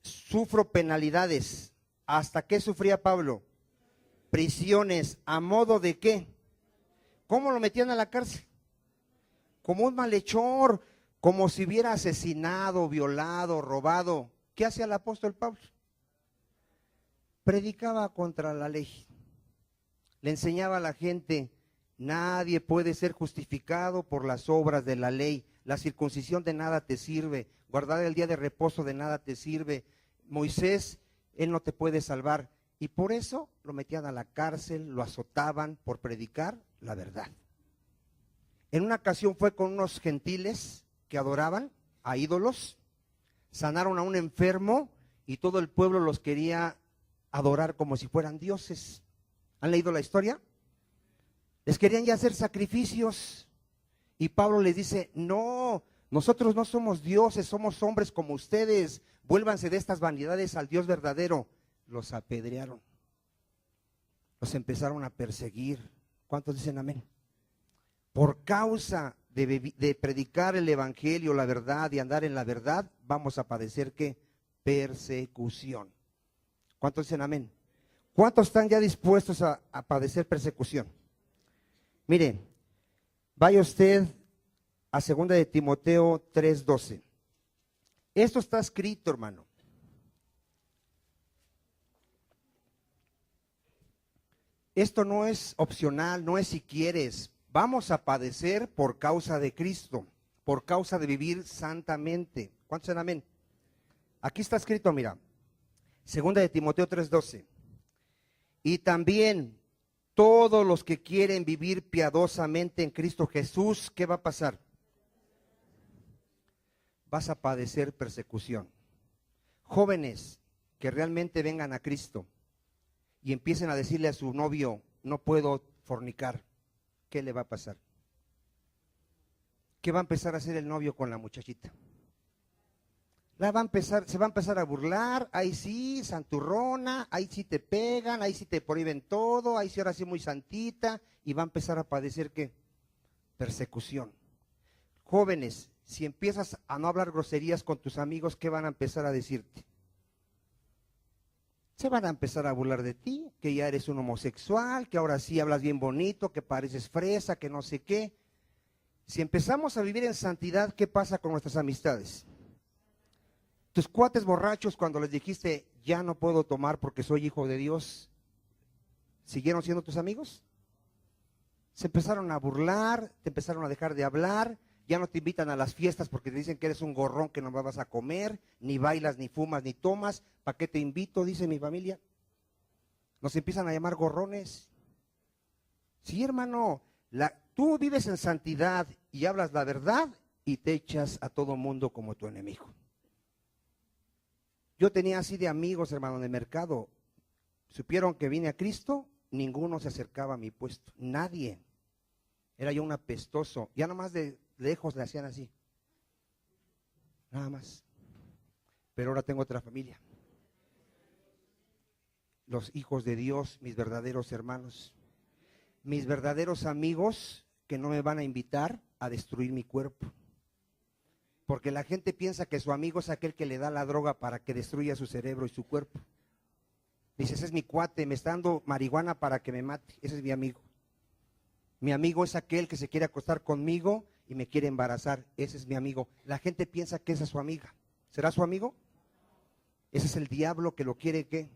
sufro penalidades. ¿Hasta qué sufría Pablo? Prisiones. ¿A modo de qué? ¿Cómo lo metían a la cárcel? Como un malhechor, como si hubiera asesinado, violado, robado. ¿Qué hacía el apóstol Pablo? Predicaba contra la ley. Le enseñaba a la gente, nadie puede ser justificado por las obras de la ley. La circuncisión de nada te sirve. Guardar el día de reposo de nada te sirve. Moisés, él no te puede salvar. Y por eso lo metían a la cárcel, lo azotaban por predicar la verdad. En una ocasión fue con unos gentiles que adoraban a ídolos, sanaron a un enfermo y todo el pueblo los quería adorar como si fueran dioses. ¿Han leído la historia? Les querían ya hacer sacrificios y Pablo les dice, no, nosotros no somos dioses, somos hombres como ustedes, vuélvanse de estas vanidades al Dios verdadero. Los apedrearon, los empezaron a perseguir. ¿Cuántos dicen amén? Por causa de predicar el evangelio, la verdad y andar en la verdad, vamos a padecer ¿qué? Persecución. ¿Cuántos dicen amén? ¿Cuántos están ya dispuestos a padecer persecución? Mire, vaya usted a 2 de Timoteo 3:12. Esto está escrito, hermano. Esto no es opcional, no es si quieres. Vamos a padecer por causa de Cristo, por causa de vivir santamente. ¿Cuántos dicen amén? Aquí está escrito, mira, 2 de Timoteo 3:12. Y también todos los que quieren vivir piadosamente en Cristo Jesús, ¿qué va a pasar? Vas a padecer persecución. Jóvenes que realmente vengan a Cristo y empiecen a decirle a su novio, no puedo fornicar, ¿qué le va a pasar? ¿Qué va a empezar a hacer el novio con la muchachita? Se va a empezar a burlar, ahí sí, santurrona, ahí sí te pegan, ahí sí te prohíben todo, ahí sí ahora sí muy santita, y va a empezar a padecer ¿qué? Persecución. Jóvenes, si empiezas a no hablar groserías con tus amigos, ¿qué van a empezar a decirte? Se van a empezar a burlar de ti, que ya eres un homosexual, que ahora sí hablas bien bonito, que pareces fresa, que no sé qué. Si empezamos a vivir en santidad, ¿qué pasa con nuestras amistades? Tus cuates borrachos, cuando les dijiste, ya no puedo tomar porque soy hijo de Dios, ¿siguieron siendo tus amigos? Se empezaron a burlar, te empezaron a dejar de hablar, ya no te invitan a las fiestas porque te dicen que eres un gorrón que no vas a comer, ni bailas, ni fumas, ni tomas. ¿Para qué te invito? Dice mi familia. Nos empiezan a llamar gorrones. Sí, hermano, tú vives en santidad y hablas la verdad y te echas a todo mundo como tu enemigo. Yo tenía así de amigos, hermano, en el mercado. Supieron que vine a Cristo, ninguno se acercaba a mi puesto, nadie. Era yo un apestoso, ya nomás de lejos le hacían así, nada más. Pero ahora tengo otra familia. Los hijos de Dios, mis verdaderos hermanos, mis verdaderos amigos que no me van a invitar a destruir mi cuerpo. Porque la gente piensa que su amigo es aquel que le da la droga para que destruya su cerebro y su cuerpo. Dice, ese es mi cuate, me está dando marihuana para que me mate, ese es mi amigo. Mi amigo es aquel que se quiere acostar conmigo y me quiere embarazar, ese es mi amigo. La gente piensa que esa es su amiga. ¿Será su amigo? Ese es el diablo que lo quiere ¿qué?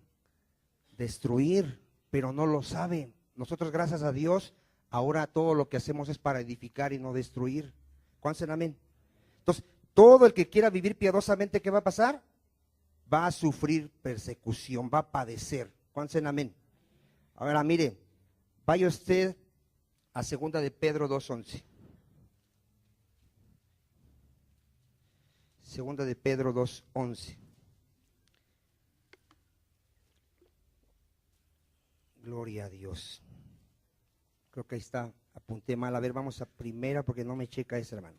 Destruir, pero no lo sabe. Nosotros, gracias a Dios, ahora todo lo que hacemos es para edificar y no destruir. ¿Cuántos dicen amén? Entonces, todo el que quiera vivir piadosamente, ¿qué va a pasar? va a sufrir persecución, va a padecer. ¿Cuántos dicen amén? Ahora mire, vaya usted a 2 de Pedro 2:11. 2 de Pedro 2:11. Gloria a Dios. Creo que ahí está, apunté mal. A ver, vamos a primera porque no me checa ese, hermano.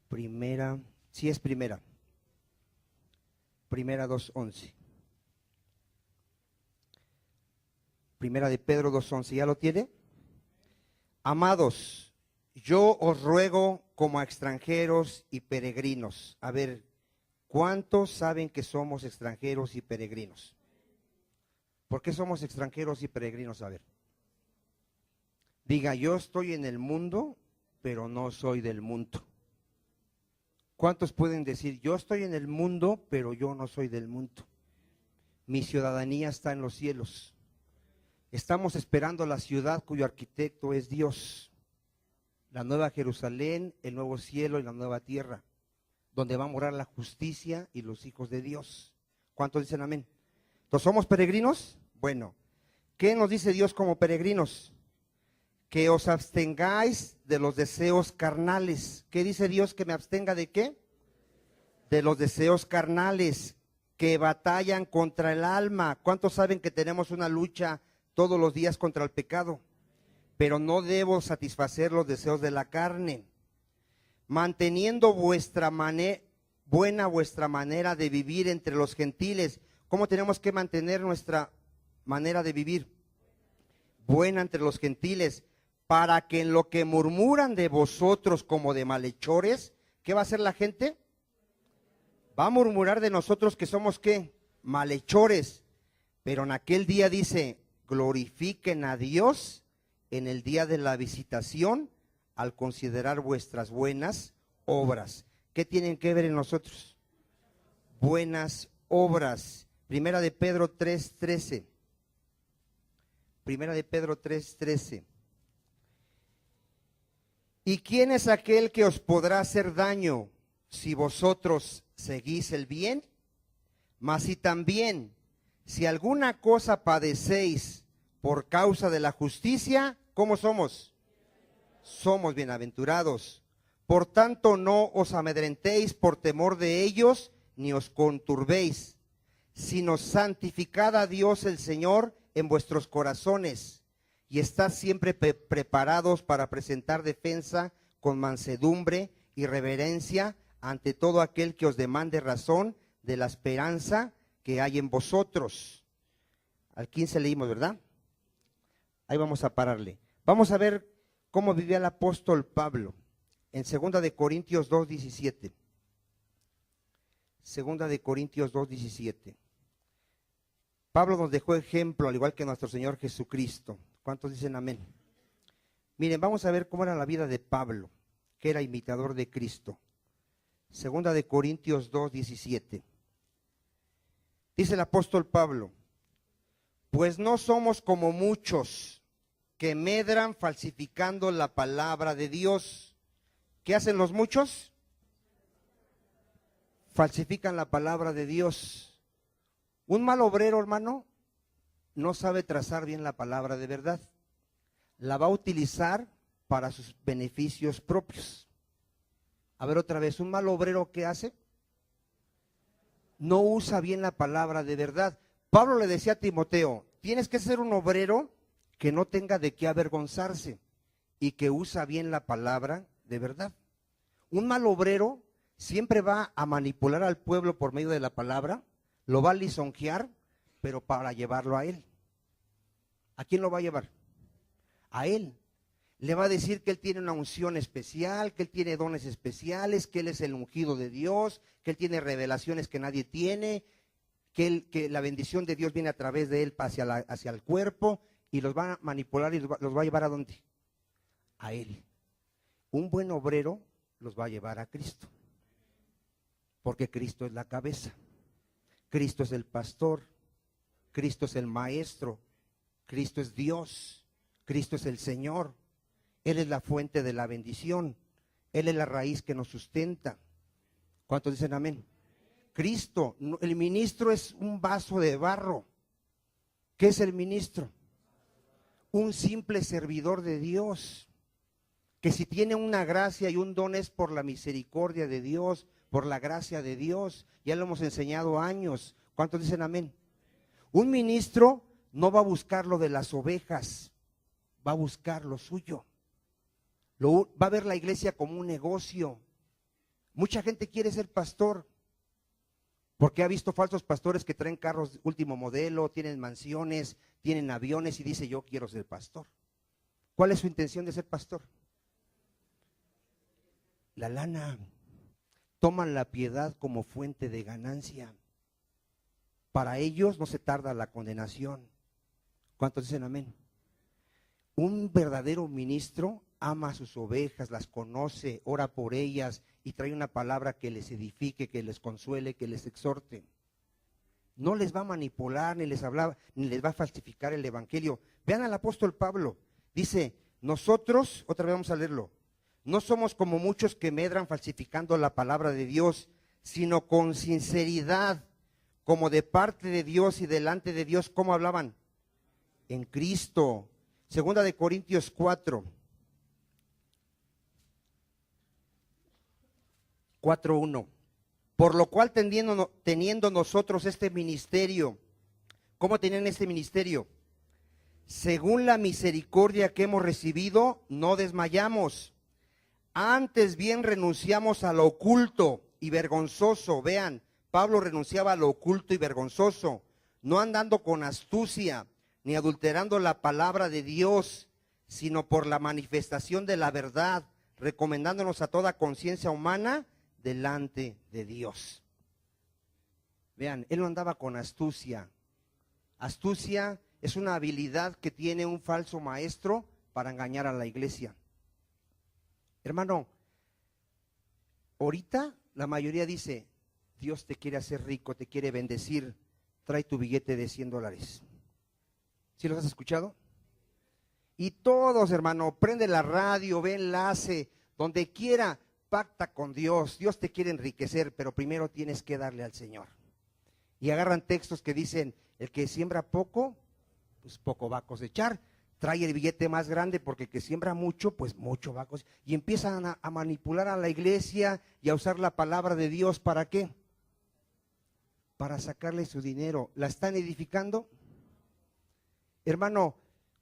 Primera, sí es primera. Primera 2:11. Primera de Pedro 2:11, ¿ya lo tiene? Amados, yo os ruego como a extranjeros y peregrinos. A ver, ¿cuántos saben que somos extranjeros y peregrinos? ¿Por qué somos extranjeros y peregrinos? A ver. Diga, yo estoy en el mundo, pero no soy del mundo. ¿Cuántos pueden decir, yo estoy en el mundo, pero yo no soy del mundo? Mi ciudadanía está en los cielos. Estamos esperando la ciudad cuyo arquitecto es Dios. La nueva Jerusalén, el nuevo cielo y la nueva tierra, donde va a morar la justicia y los hijos de Dios. ¿Cuántos dicen amén? ¿Entonces somos peregrinos? Bueno, ¿qué nos dice Dios como peregrinos? Que os abstengáis de los deseos carnales. ¿Qué dice Dios? Que me abstenga de qué? De los deseos carnales que batallan contra el alma. ¿Cuántos saben que tenemos una lucha todos los días contra el pecado? Pero no debo satisfacer los deseos de la carne. Manteniendo vuestra manera de vivir entre los gentiles. ¿Cómo tenemos que mantener nuestra manera de vivir? Buena entre los gentiles, para que en lo que murmuran de vosotros como de malhechores, ¿qué va a hacer la gente? Va a murmurar de nosotros que somos ¿qué? Malhechores. Pero en aquel día dice, glorifiquen a Dios en el día de la visitación al considerar vuestras buenas obras. ¿Qué tienen que ver en nosotros? Buenas obras. Primera de Pedro 3:13. Primera de Pedro 3:13. ¿Y quién es aquel que os podrá hacer daño si vosotros seguís el bien? Mas si también, si alguna cosa padecéis por causa de la justicia, ¿cómo somos? Somos bienaventurados. Por tanto, no os amedrentéis por temor de ellos, ni os conturbéis, sino santificad a Dios el Señor en vuestros corazones, y estad siempre preparados para presentar defensa con mansedumbre y reverencia ante todo aquel que os demande razón de la esperanza que hay en vosotros. Al 15 leímos, ¿verdad? Ahí vamos a pararle. Vamos a ver cómo vivía el apóstol Pablo en 2 de Corintios 2:17. 2 de Corintios 2:17. Pablo nos dejó ejemplo, al igual que nuestro Señor Jesucristo. ¿Cuántos dicen amén? Miren, vamos a ver cómo era la vida de Pablo, que era imitador de Cristo. 2 de Corintios 2:17. Dice el apóstol Pablo, pues no somos como muchos que medran falsificando la palabra de Dios. ¿Qué hacen los muchos? Falsifican la palabra de Dios. Un mal obrero, hermano, no sabe trazar bien la palabra de verdad. La va a utilizar para sus beneficios propios. A ver otra vez, un mal obrero, ¿qué hace? No usa bien la palabra de verdad. Pablo le decía a Timoteo, tienes que ser un obrero que no tenga de qué avergonzarse y que usa bien la palabra de verdad. Un mal obrero siempre va a manipular al pueblo por medio de la palabra, lo va a lisonjear, pero para llevarlo a él. ¿A quién lo va a llevar? A él. Le va a decir que él tiene una unción especial, que él tiene dones especiales, que él es el ungido de Dios, que él tiene revelaciones que nadie tiene, que la bendición de Dios viene a través de él hacia el cuerpo, y los va a manipular y los va a llevar ¿a dónde? A él. Un buen obrero los va a llevar a Cristo, porque Cristo es la cabeza, Cristo es el pastor, Cristo es el maestro, Cristo es Dios, Cristo es el Señor. Él es la fuente de la bendición, Él es la raíz que nos sustenta. ¿Cuántos dicen amén? Cristo. El ministro es un vaso de barro. ¿Qué es el ministro? Un simple servidor de Dios, que si tiene una gracia y un don es por la misericordia de Dios, por la gracia de Dios. Ya lo hemos enseñado años. ¿Cuántos dicen amén? Un ministro no va a buscar lo de las ovejas, va a buscar lo suyo. Va a ver la iglesia como un negocio. Mucha gente quiere ser pastor porque ha visto falsos pastores que traen carros de último modelo, tienen mansiones, tienen aviones y dice: yo quiero ser pastor. ¿Cuál es su intención de ser pastor? La lana. Toman la piedad como fuente de ganancia. Para ellos no se tarda la condenación. ¿Cuántos dicen amén? Un verdadero ministro ama a sus ovejas, las conoce, ora por ellas y trae una palabra que les edifique, que les consuele, que les exhorte. No les va a manipular, ni les va a falsificar el evangelio. Vean al apóstol Pablo. Dice: nosotros, otra vez vamos a leerlo, no somos como muchos que medran falsificando la palabra de Dios, sino con sinceridad, como de parte de Dios y delante de Dios. ¿Cómo hablaban? En Cristo. Segunda de Corintios 4:1. Por lo cual teniendo nosotros este ministerio, ¿cómo tenían este ministerio? Según la misericordia que hemos recibido, no desmayamos. Antes bien renunciamos a lo oculto y vergonzoso. Vean, Pablo renunciaba a lo oculto y vergonzoso, no andando con astucia, ni adulterando la palabra de Dios, sino por la manifestación de la verdad, recomendándonos a toda conciencia humana delante de Dios. Vean, él no andaba con astucia. Astucia es una habilidad que tiene un falso maestro para engañar a la iglesia. Hermano, ahorita la mayoría dice: Dios te quiere hacer rico, te quiere bendecir, trae tu billete de $100. ¿Sí los has escuchado? Y todos, hermano, prende la radio, ve enlace, donde quiera, pacta con Dios. Dios te quiere enriquecer, pero primero tienes que darle al Señor. Y agarran textos que dicen: el que siembra poco, pues poco va a cosechar. Trae el billete más grande, porque el que siembra mucho, pues mucho va a cosechar. Y empiezan a manipular a la iglesia y a usar la palabra de Dios. ¿Para qué? Para sacarle su dinero. ¿La están edificando? Hermano,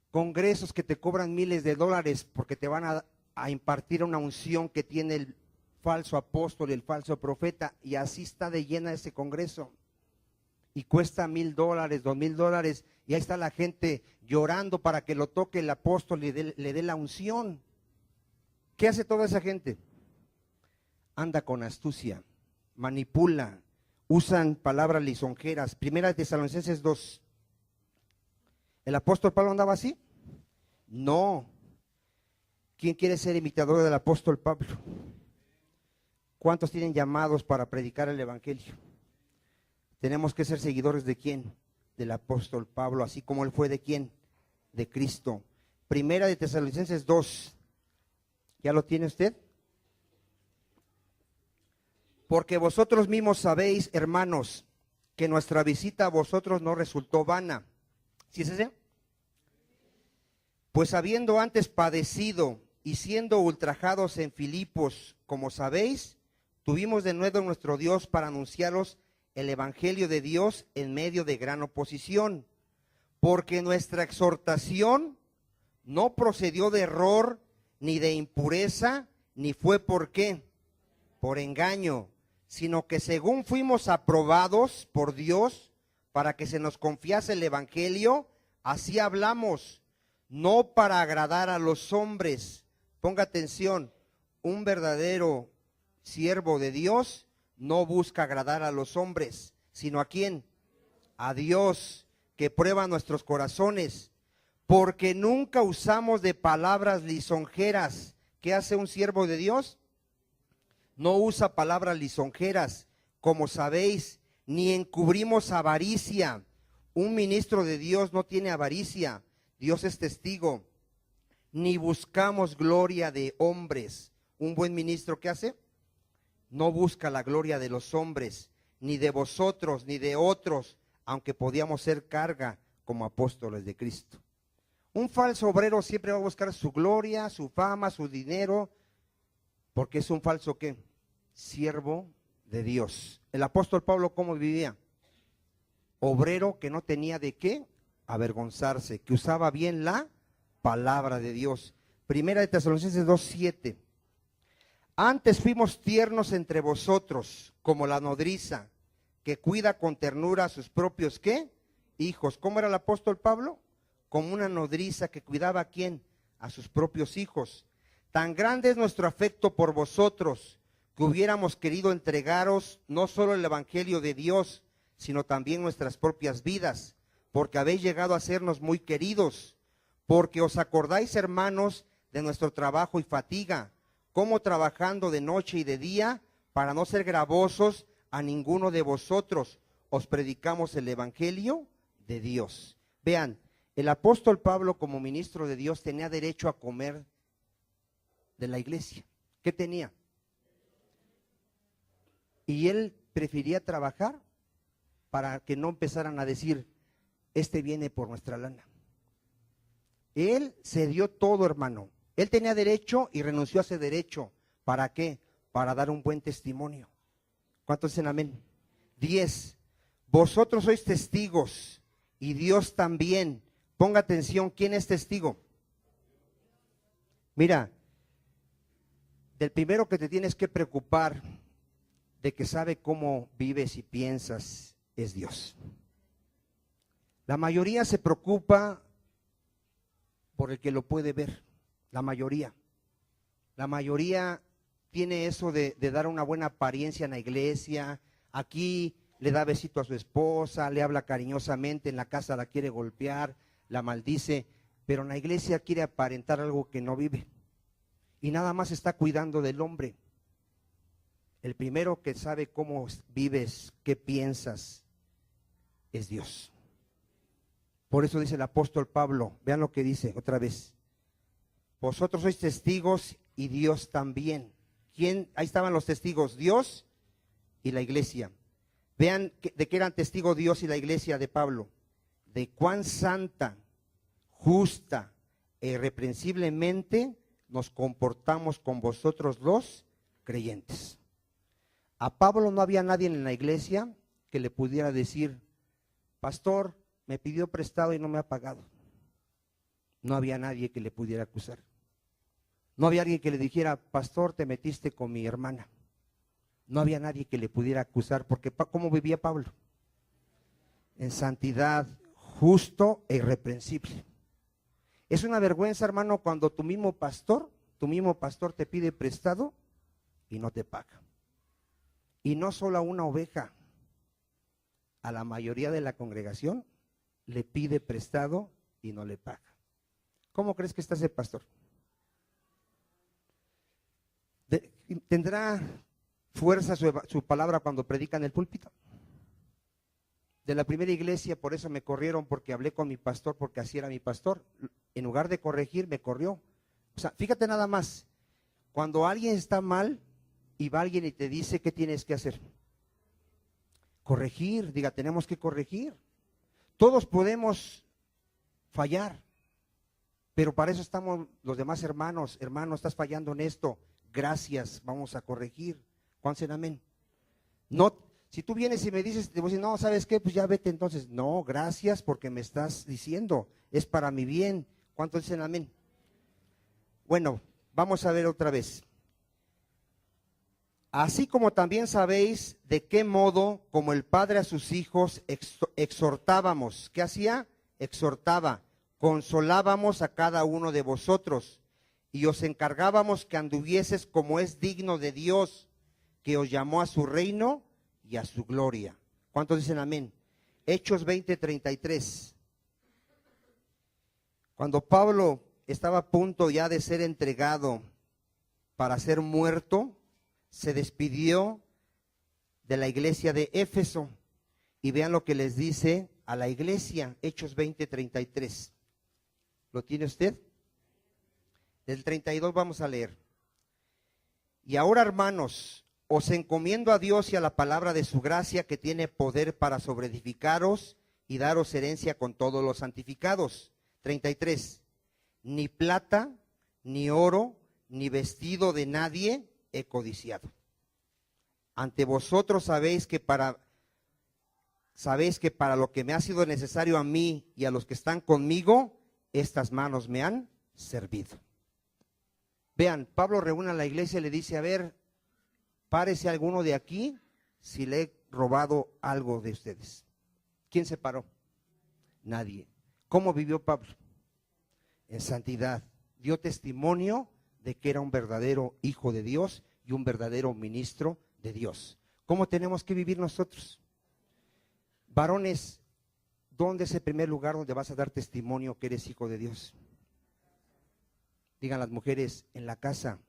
congresos que te cobran miles de dólares porque te van a impartir una unción que tiene el falso apóstol y el falso profeta, y así está de llena ese congreso. Y cuesta $1,000, $2,000, y ahí está la gente llorando para que lo toque el apóstol y le dé la unción. ¿Qué hace toda esa gente? Anda con astucia, manipula, usan palabras lisonjeras. Primera de Tesalonicenses 2. ¿El apóstol Pablo andaba así? No. ¿Quién quiere ser imitador del apóstol Pablo? ¿Cuántos tienen llamados para predicar el evangelio? Tenemos que ser seguidores ¿de quién? Del apóstol Pablo, así como él fue ¿de quién? De Cristo. Primera de Tesalonicenses 2. ¿Ya lo tiene usted? Porque vosotros mismos sabéis, hermanos, que nuestra visita a vosotros no resultó vana. ¿Sí es ese? Pues habiendo antes padecido y siendo ultrajados en Filipos, como sabéis, tuvimos de nuevo nuestro Dios para anunciaros el evangelio de Dios en medio de gran oposición, porque nuestra exhortación no procedió de error, ni de impureza, ni fue ¿por qué? Por engaño, sino que según fuimos aprobados por Dios para que se nos confiase el evangelio, así hablamos, no para agradar a los hombres. Ponga atención, un verdadero siervo de Dios no busca agradar a los hombres, sino ¿a quién? A Dios, que prueba nuestros corazones, porque nunca usamos de palabras lisonjeras. ¿Qué hace un siervo de Dios? No usa palabras lisonjeras, como sabéis, ni encubrimos avaricia. Un ministro de Dios no tiene avaricia, Dios es testigo. Ni buscamos gloria de hombres. Un buen ministro, ¿qué hace? No busca la gloria de los hombres, ni de vosotros, ni de otros, aunque podíamos ser carga como apóstoles de Cristo. Un falso obrero siempre va a buscar su gloria, su fama, su dinero, porque es un falso ¿qué? Siervo de Dios. El apóstol Pablo, ¿cómo vivía? Obrero que no tenía de qué avergonzarse, que usaba bien la palabra de Dios. Primera de Tesalonicenses 2:7. Antes fuimos tiernos entre vosotros, como la nodriza, que cuida con ternura a sus propios ¿qué? Hijos. ¿Cómo era el apóstol Pablo? Como una nodriza que cuidaba ¿a quién? A sus propios hijos. Tan grande es nuestro afecto por vosotros, que hubiéramos querido entregaros no solo el evangelio de Dios, sino también nuestras propias vidas, porque habéis llegado a sernos muy queridos, porque os acordáis, hermanos, de nuestro trabajo y fatiga, como trabajando de noche y de día, para no ser gravosos a ninguno de vosotros, os predicamos el evangelio de Dios. Vean, el apóstol Pablo como ministro de Dios tenía derecho a comer de la iglesia. ¿Qué tenía? Y él prefería trabajar para que no empezaran a decir, este viene por nuestra lana. Él se dio todo, hermano. Él tenía derecho y renunció a ese derecho. ¿Para qué? Para dar un buen testimonio. ¿Cuántos dicen amén? 10. Vosotros sois testigos y Dios también. Ponga atención, ¿quién es testigo? Mira, del primero que te tienes que preocupar de que sabe cómo vives y piensas es Dios. La mayoría se preocupa por el que lo puede ver. La mayoría tiene eso de dar una buena apariencia en la iglesia. Aquí le da besito a su esposa, le habla cariñosamente, en la casa la quiere golpear, la maldice, pero en la iglesia quiere aparentar algo que no vive. Y nada más está cuidando del hombre. El primero que sabe cómo vives, qué piensas, es Dios. Por eso dice el apóstol Pablo, vean lo que dice otra vez. Vosotros sois testigos y Dios también. ¿Quién? Ahí estaban los testigos, Dios y la iglesia. Vean de qué eran testigos Dios y la iglesia de Pablo. De cuán santa, justa e irreprensiblemente nos comportamos con vosotros los creyentes. A Pablo no había nadie en la iglesia que le pudiera decir, pastor, me pidió prestado y no me ha pagado. No había nadie que le pudiera acusar. No había alguien que le dijera, pastor, te metiste con mi hermana. No había nadie que le pudiera acusar, porque ¿cómo vivía Pablo? En santidad, justo e irreprensible. Es una vergüenza, hermano, cuando tu mismo pastor te pide prestado y no te paga. Y no solo a una oveja, a la mayoría de la congregación le pide prestado y no le paga. ¿Cómo crees que está ese pastor? ¿Tendrá fuerza su palabra cuando predica en el púlpito? De la primera iglesia, por eso me corrieron, porque hablé con mi pastor, porque así era mi pastor. En lugar de corregir, me corrió. O sea, fíjate nada más, cuando alguien está mal y va alguien y te dice qué tienes que hacer. Corregir, diga, tenemos que corregir. Todos podemos fallar, pero para eso estamos los demás hermanos. Hermano, estás fallando en esto, gracias, vamos a corregir. ¿Cuántos dicen amén? No, si tú vienes y me dices, te voy a decir, no, ¿sabes qué? Pues ya vete entonces. No, gracias porque me estás diciendo, es para mi bien. ¿Cuántos dicen amén? Bueno, vamos a ver otra vez. Así como también sabéis de qué modo, como el Padre a sus hijos, exhortábamos. ¿Qué hacía? Exhortaba. Consolábamos a cada uno de vosotros y os encargábamos que anduvieses como es digno de Dios, que os llamó a su reino y a su gloria. ¿Cuántos dicen amén? Hechos 20:33. Cuando Pablo estaba a punto ya de ser entregado para ser muerto, se despidió de la iglesia de Éfeso. Y vean lo que les dice a la iglesia, Hechos 20:33. ¿Lo tiene usted? Del 32 vamos a leer. Y ahora, hermanos, os encomiendo a Dios y a la palabra de su gracia, que tiene poder para sobreedificaros y daros herencia con todos los santificados. 33. Ni plata, ni oro, ni vestido de nadie he codiciado. Ante vosotros sabéis que para lo que me ha sido necesario a mí y a los que están conmigo, estas manos me han servido. Vean, Pablo reúne a la iglesia y le dice: a ver, párese alguno de aquí si le he robado algo de ustedes. ¿Quién se paró? Nadie. ¿Cómo vivió Pablo? En santidad. Dio testimonio de que era un verdadero hijo de Dios y un verdadero ministro de Dios. ¿Cómo tenemos que vivir nosotros? Varones, ¿dónde es el primer lugar donde vas a dar testimonio que eres hijo de Dios? Digan las mujeres: en la casa.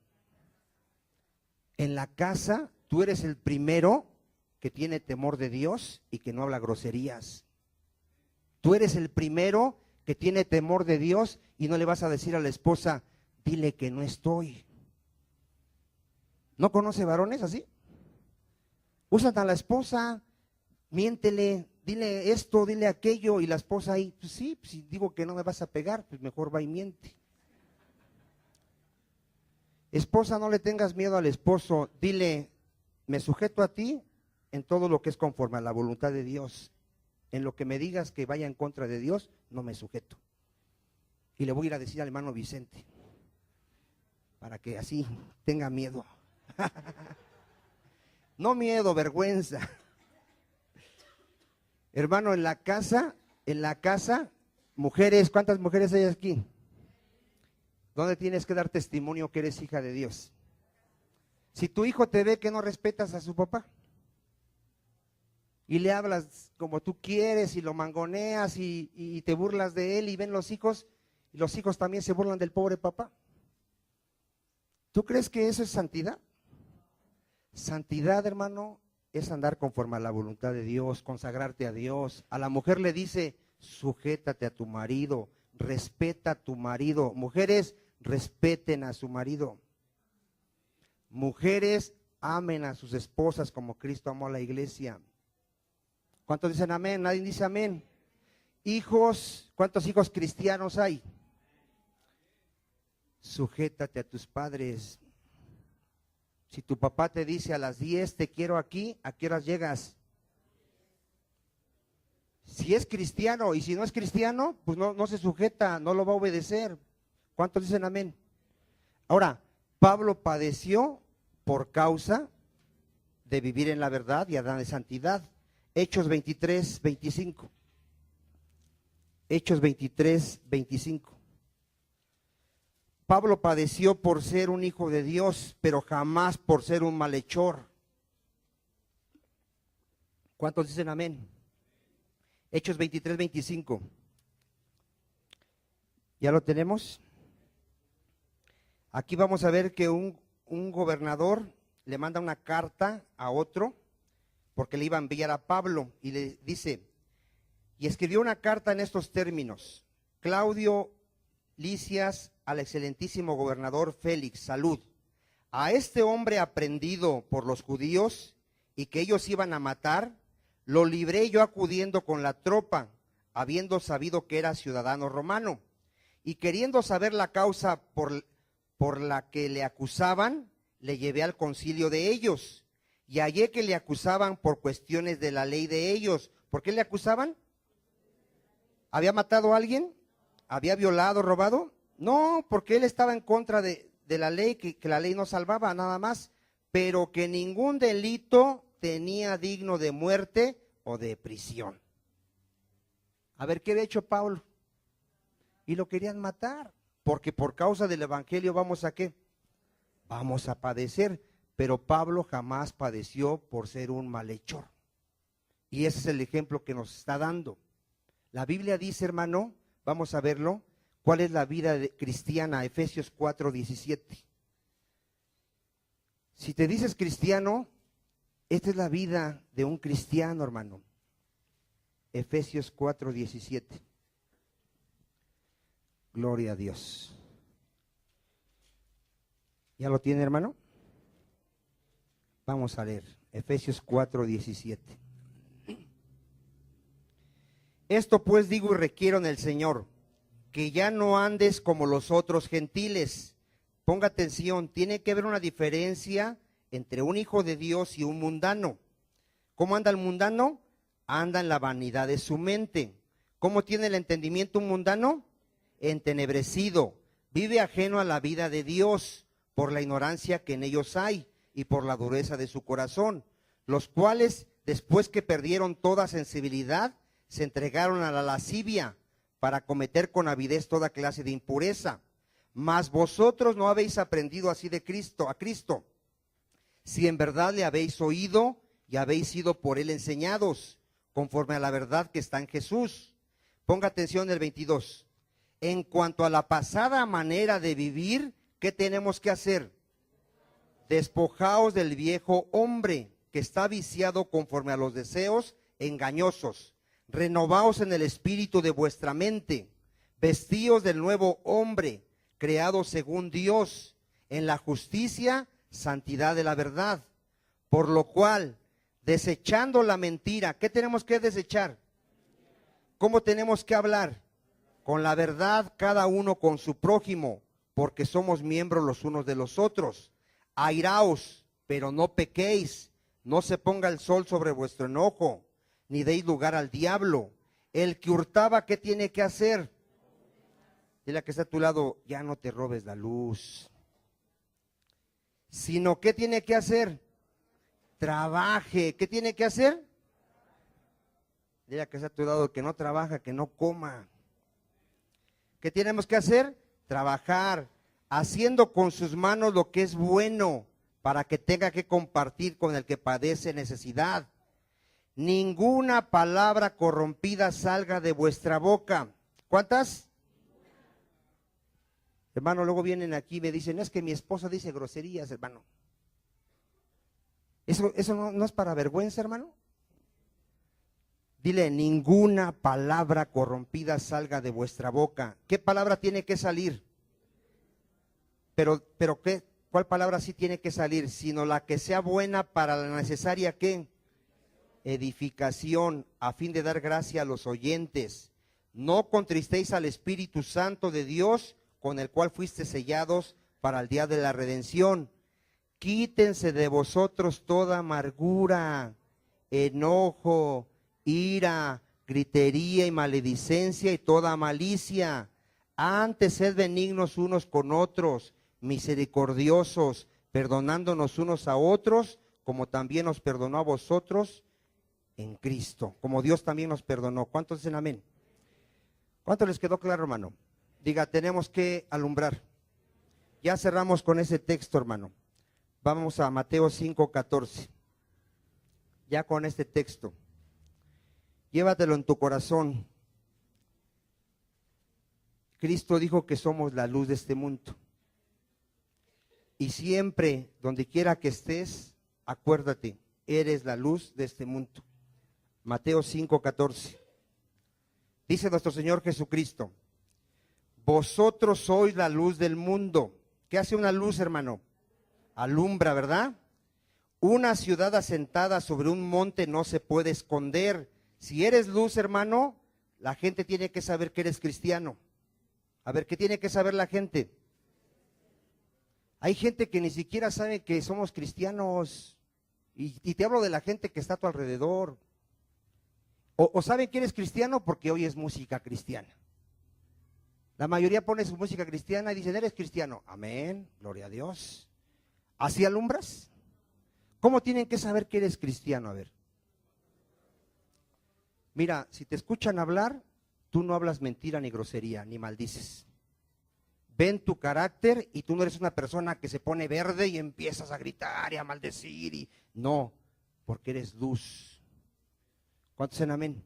En la casa tú eres el primero que tiene temor de Dios y que no habla groserías. Tú eres el primero que tiene temor de Dios y no le vas a decir a la esposa: dile que no estoy. ¿No conoce varones así? Usan a la esposa, miéntele, dile esto, dile aquello, y la esposa ahí: pues sí, pues si digo que no me vas a pegar, pues mejor va y miente. Esposa, no le tengas miedo al esposo, dile: me sujeto a ti en todo lo que es conforme a la voluntad de Dios. En lo que me digas que vaya en contra de Dios, no me sujeto. Y le voy a ir a decir al hermano Vicente, para que así tenga miedo. No miedo, vergüenza. Hermano, en la casa, mujeres, ¿cuántas mujeres hay aquí? ¿Dónde tienes que dar testimonio que eres hija de Dios? Si tu hijo te ve que no respetas a su papá y le hablas como tú quieres y lo mangoneas y te burlas de él, y ven los hijos, y los hijos también se burlan del pobre papá, ¿tú crees que eso es santidad? Santidad, hermano, es andar conforme a la voluntad de Dios, consagrarte a Dios. A la mujer le dice: sujétate a tu marido, respeta a tu marido. Mujeres, respeten a su marido. Mujeres, amen a sus esposas como Cristo amó a la iglesia. ¿Cuántos dicen amén? Nadie dice amén. Hijos, ¿cuántos hijos cristianos hay? Sujétate a tus padres. Si tu papá te dice a las 10 te quiero aquí, ¿a qué horas llegas? Si es cristiano, y si no es cristiano, pues no se sujeta, no lo va a obedecer. ¿Cuántos dicen amén? Ahora, Pablo padeció por causa de vivir en la verdad y andar en santidad. Hechos 23, 25. Hechos 23, 25. Pablo padeció por ser un hijo de Dios, pero jamás por ser un malhechor. ¿Cuántos dicen amén? Hechos 23, 25. ¿Ya lo tenemos? Aquí vamos a ver que un gobernador le manda una carta a otro, porque le iba a enviar a Pablo, y le dice, y escribió una carta en estos términos: Claudio Lisias, al excelentísimo gobernador Félix, salud. A este hombre aprendido por los judíos y que ellos iban a matar, lo libré yo acudiendo con la tropa, habiendo sabido que era ciudadano romano, y queriendo saber la causa por la que le acusaban, le llevé al concilio de ellos, y hallé que le acusaban por cuestiones de la ley de ellos. ¿Por qué le acusaban? ¿Había matado a alguien? ¿Había violado, robado? No, porque él estaba en contra de la ley, que la ley no salvaba, nada más, pero que ningún delito tenía digno de muerte o de prisión. A ver, ¿qué había hecho Pablo? Y lo querían matar, porque por causa del evangelio vamos a ¿qué? Vamos a padecer, pero Pablo jamás padeció por ser un malhechor. Y ese es el ejemplo que nos está dando. La Biblia dice, hermano, vamos a verlo, ¿cuál es la vida cristiana? Efesios 4, 17. Si te dices cristiano, esta es la vida de un cristiano, hermano. Efesios 4, 17. Gloria a Dios. ¿Ya lo tiene, hermano? Vamos a leer Efesios 4:17. Esto pues digo y requiero en el Señor, que ya no andes como los otros gentiles. Ponga atención, tiene que haber una diferencia entre un hijo de Dios y un mundano. ¿Cómo anda el mundano? Anda en la vanidad de su mente. ¿Cómo tiene el entendimiento un mundano? Entenebrecido. Vive ajeno a la vida de Dios por la ignorancia que en ellos hay y por la dureza de su corazón, los cuales, después que perdieron toda sensibilidad, se entregaron a la lascivia para cometer con avidez toda clase de impureza. Mas vosotros no habéis aprendido así de Cristo, a Cristo, si en verdad le habéis oído y habéis sido por él enseñados, conforme a la verdad que está en Jesús. Ponga atención el 22. En cuanto a la pasada manera de vivir, ¿qué tenemos que hacer? Despojaos del viejo hombre que está viciado conforme a los deseos engañosos. Renovaos en el espíritu de vuestra mente. Vestíos del nuevo hombre, creado según Dios, en la justicia, santidad de la verdad. Por lo cual, desechando la mentira, ¿qué tenemos que desechar? ¿Cómo tenemos que hablar? Con la verdad, cada uno con su prójimo, porque somos miembros los unos de los otros. Airaos, pero no pequéis, no se ponga el sol sobre vuestro enojo, ni deis lugar al diablo. El que hurtaba, ¿qué tiene que hacer? Dile a que está a tu lado, ya no te robes la luz. Sino, ¿qué tiene que hacer? Trabaje. ¿Qué tiene que hacer? Dile a que está a tu lado, que no trabaja, que no coma. ¿Qué tenemos que hacer? Trabajar, haciendo con sus manos lo que es bueno, para que tenga que compartir con el que padece necesidad. Ninguna palabra corrompida salga de vuestra boca. ¿Cuántas? Hermano, luego vienen aquí y me dicen, es que mi esposa dice groserías, hermano. ¿Eso no es para vergüenza, hermano? Dile, ninguna palabra corrompida salga de vuestra boca. ¿Qué palabra tiene que salir? Pero ¿cuál palabra sí tiene que salir? Sino la que sea buena para la necesaria, ¿qué? Edificación, a fin de dar gracia a los oyentes. No contristéis al Espíritu Santo de Dios, con el cual fuiste sellados para el día de la redención. Quítense de vosotros toda amargura, enojo, ira, gritería y maledicencia y toda malicia. Antes sed benignos unos con otros, misericordiosos, perdonándonos unos a otros, como también os perdonó a vosotros en Cristo, como Dios también nos perdonó. ¿Cuántos dicen amén? ¿Cuánto les quedó claro, hermano? Diga, tenemos que alumbrar. Ya cerramos con ese texto, hermano. Vamos a Mateo 5:14. Ya con este texto. Llévatelo en tu corazón. Cristo dijo que somos la luz de este mundo. Y siempre, donde quiera que estés, acuérdate, eres la luz de este mundo. Mateo 5:14. Dice nuestro Señor Jesucristo, vosotros sois la luz del mundo. ¿Qué hace una luz, hermano? Alumbra, ¿verdad? Una ciudad asentada sobre un monte no se puede esconder. Si eres luz, hermano, la gente tiene que saber que eres cristiano. A ver, ¿qué tiene que saber la gente? Hay gente que ni siquiera sabe que somos cristianos. Y te hablo de la gente que está a tu alrededor. O saben que eres cristiano porque oyes música cristiana. La mayoría pone su música cristiana y dicen, eres cristiano. Amén, gloria a Dios. ¿Así alumbras? ¿Cómo tienen que saber que eres cristiano? A ver. Mira, si te escuchan hablar, tú no hablas mentira ni grosería, ni maldices. Ven tu carácter y tú no eres una persona que se pone verde y empiezas a gritar y a maldecir. No, porque eres luz. ¿Cuántos dicen amén?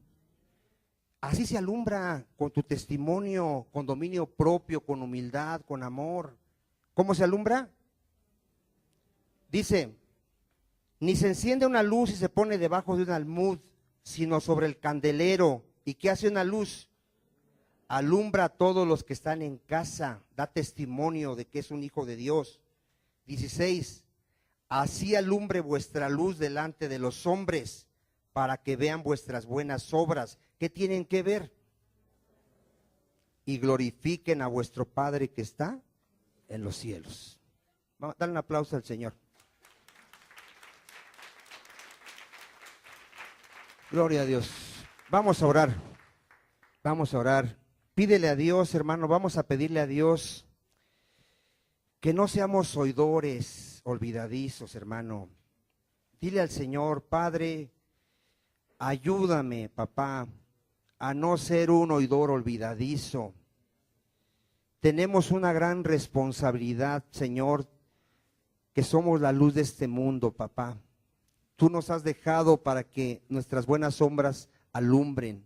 Así se alumbra, con tu testimonio, con dominio propio, con humildad, con amor. ¿Cómo se alumbra? Dice, ni se enciende una luz y se pone debajo de un almud, sino sobre el candelero. ¿Y qué hace una luz? Alumbra a todos los que están en casa, da testimonio de que es un hijo de Dios. 16, Así alumbre vuestra luz delante de los hombres, para que vean vuestras buenas obras. ¿Qué tienen que ver? Y glorifiquen a vuestro Padre que está en los cielos. Vamos a dar un aplauso al Señor. Gloria a Dios. Vamos a orar. Vamos a orar. Pídele a Dios, hermano, vamos a pedirle a Dios que no seamos oidores olvidadizos, hermano. Dile al Señor: Padre, ayúdame, papá, a no ser un oidor olvidadizo. Tenemos una gran responsabilidad, Señor, que somos la luz de este mundo, papá. Tú nos has dejado para que nuestras buenas sombras alumbren.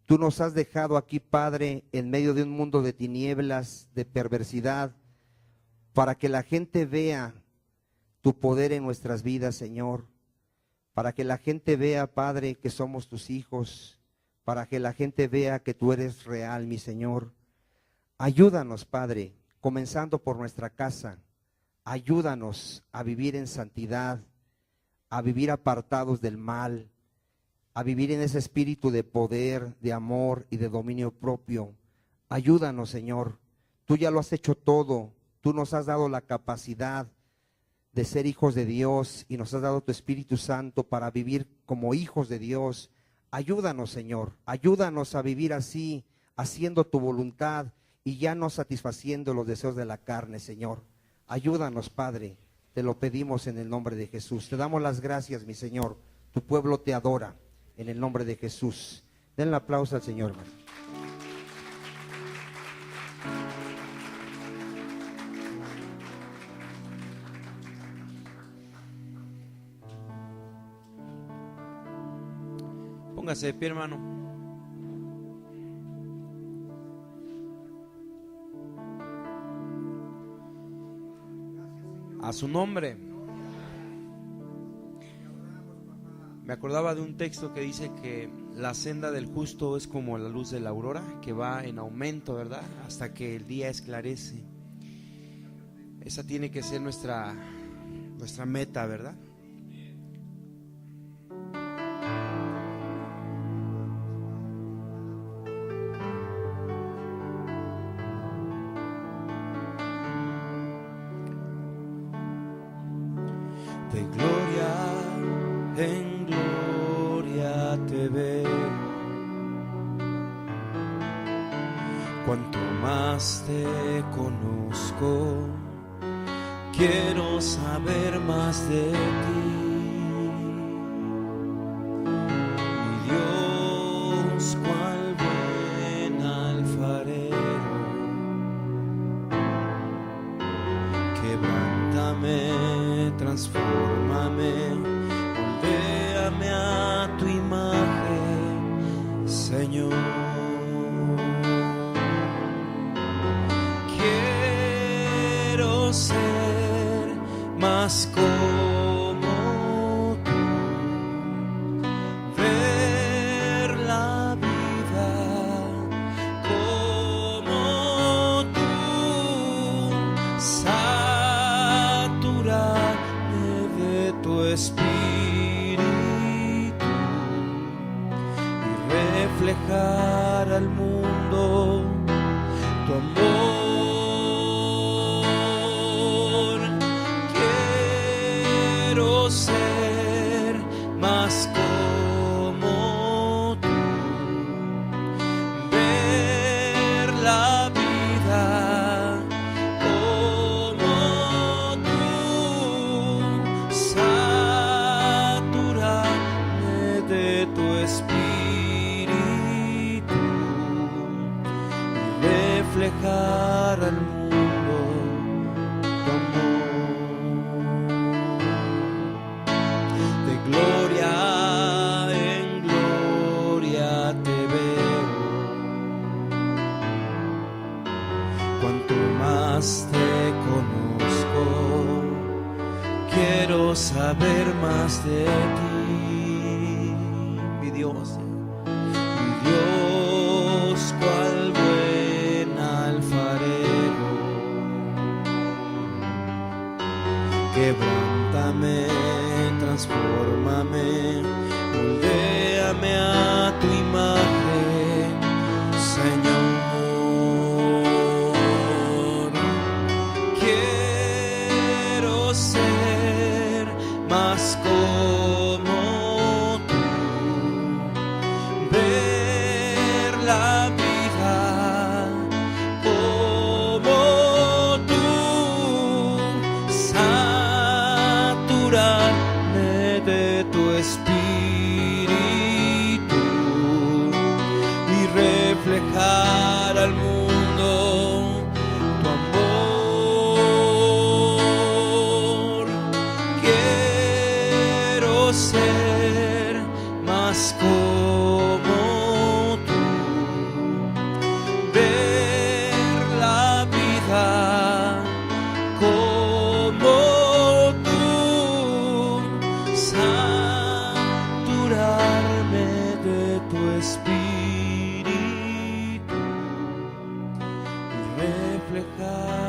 Tú nos has dejado aquí, Padre, en medio de un mundo de tinieblas, de perversidad, para que la gente vea tu poder en nuestras vidas, Señor. Para que la gente vea, Padre, que somos tus hijos. Para que la gente vea que tú eres real, mi Señor. Ayúdanos, Padre, comenzando por nuestra casa. Ayúdanos a vivir en santidad, a vivir apartados del mal, a vivir en ese espíritu de poder, de amor y de dominio propio. Ayúdanos, Señor. Tú ya lo has hecho todo. Tú nos has dado la capacidad de ser hijos de Dios y nos has dado tu Espíritu Santo para vivir como hijos de Dios. Ayúdanos, Señor. Ayúdanos a vivir así, haciendo tu voluntad y ya no satisfaciendo los deseos de la carne, Señor. Ayúdanos, Padre. Te lo pedimos en el nombre de Jesús. Te damos las gracias, mi Señor. Tu pueblo te adora en el nombre de Jesús. Den el aplauso al Señor, hermano. Póngase de pie, hermano. A su nombre. Me acordaba de un texto que dice que la senda del justo es como la luz de la aurora, que va en aumento, ¿verdad? Hasta que el día esclarece. Esa tiene que ser nuestra meta, ¿verdad? De gloria en gloria te veo, cuanto más te conozco, quiero saber más de ti. Mi Dios, cual buen alfarero, quebrántame, transfórmame, moldéame a tu imagen, Señor. Quiero ser más como tú, ver la vida como tú, saturarme de tu espíritu y reflejar al mundo tu amor. Quiero ser más como tú, ver la vida como tú, saturarme de tu espíritu y reflejar al mundo tu amor. De gloria en gloria te veo, cuanto más te conozco, quiero saber más de ti. Mi Dios, cual buen alfarero, quebranta transfórmame, moldéame a tu imagen, Señor. Quiero ser más como tú, ver la vida como tú, saturarme de tu espíritu y reflejar al mundo tu amor. Quiero ser más como tú, ver la vida como tú, saturarme de tu espíritu y reflejar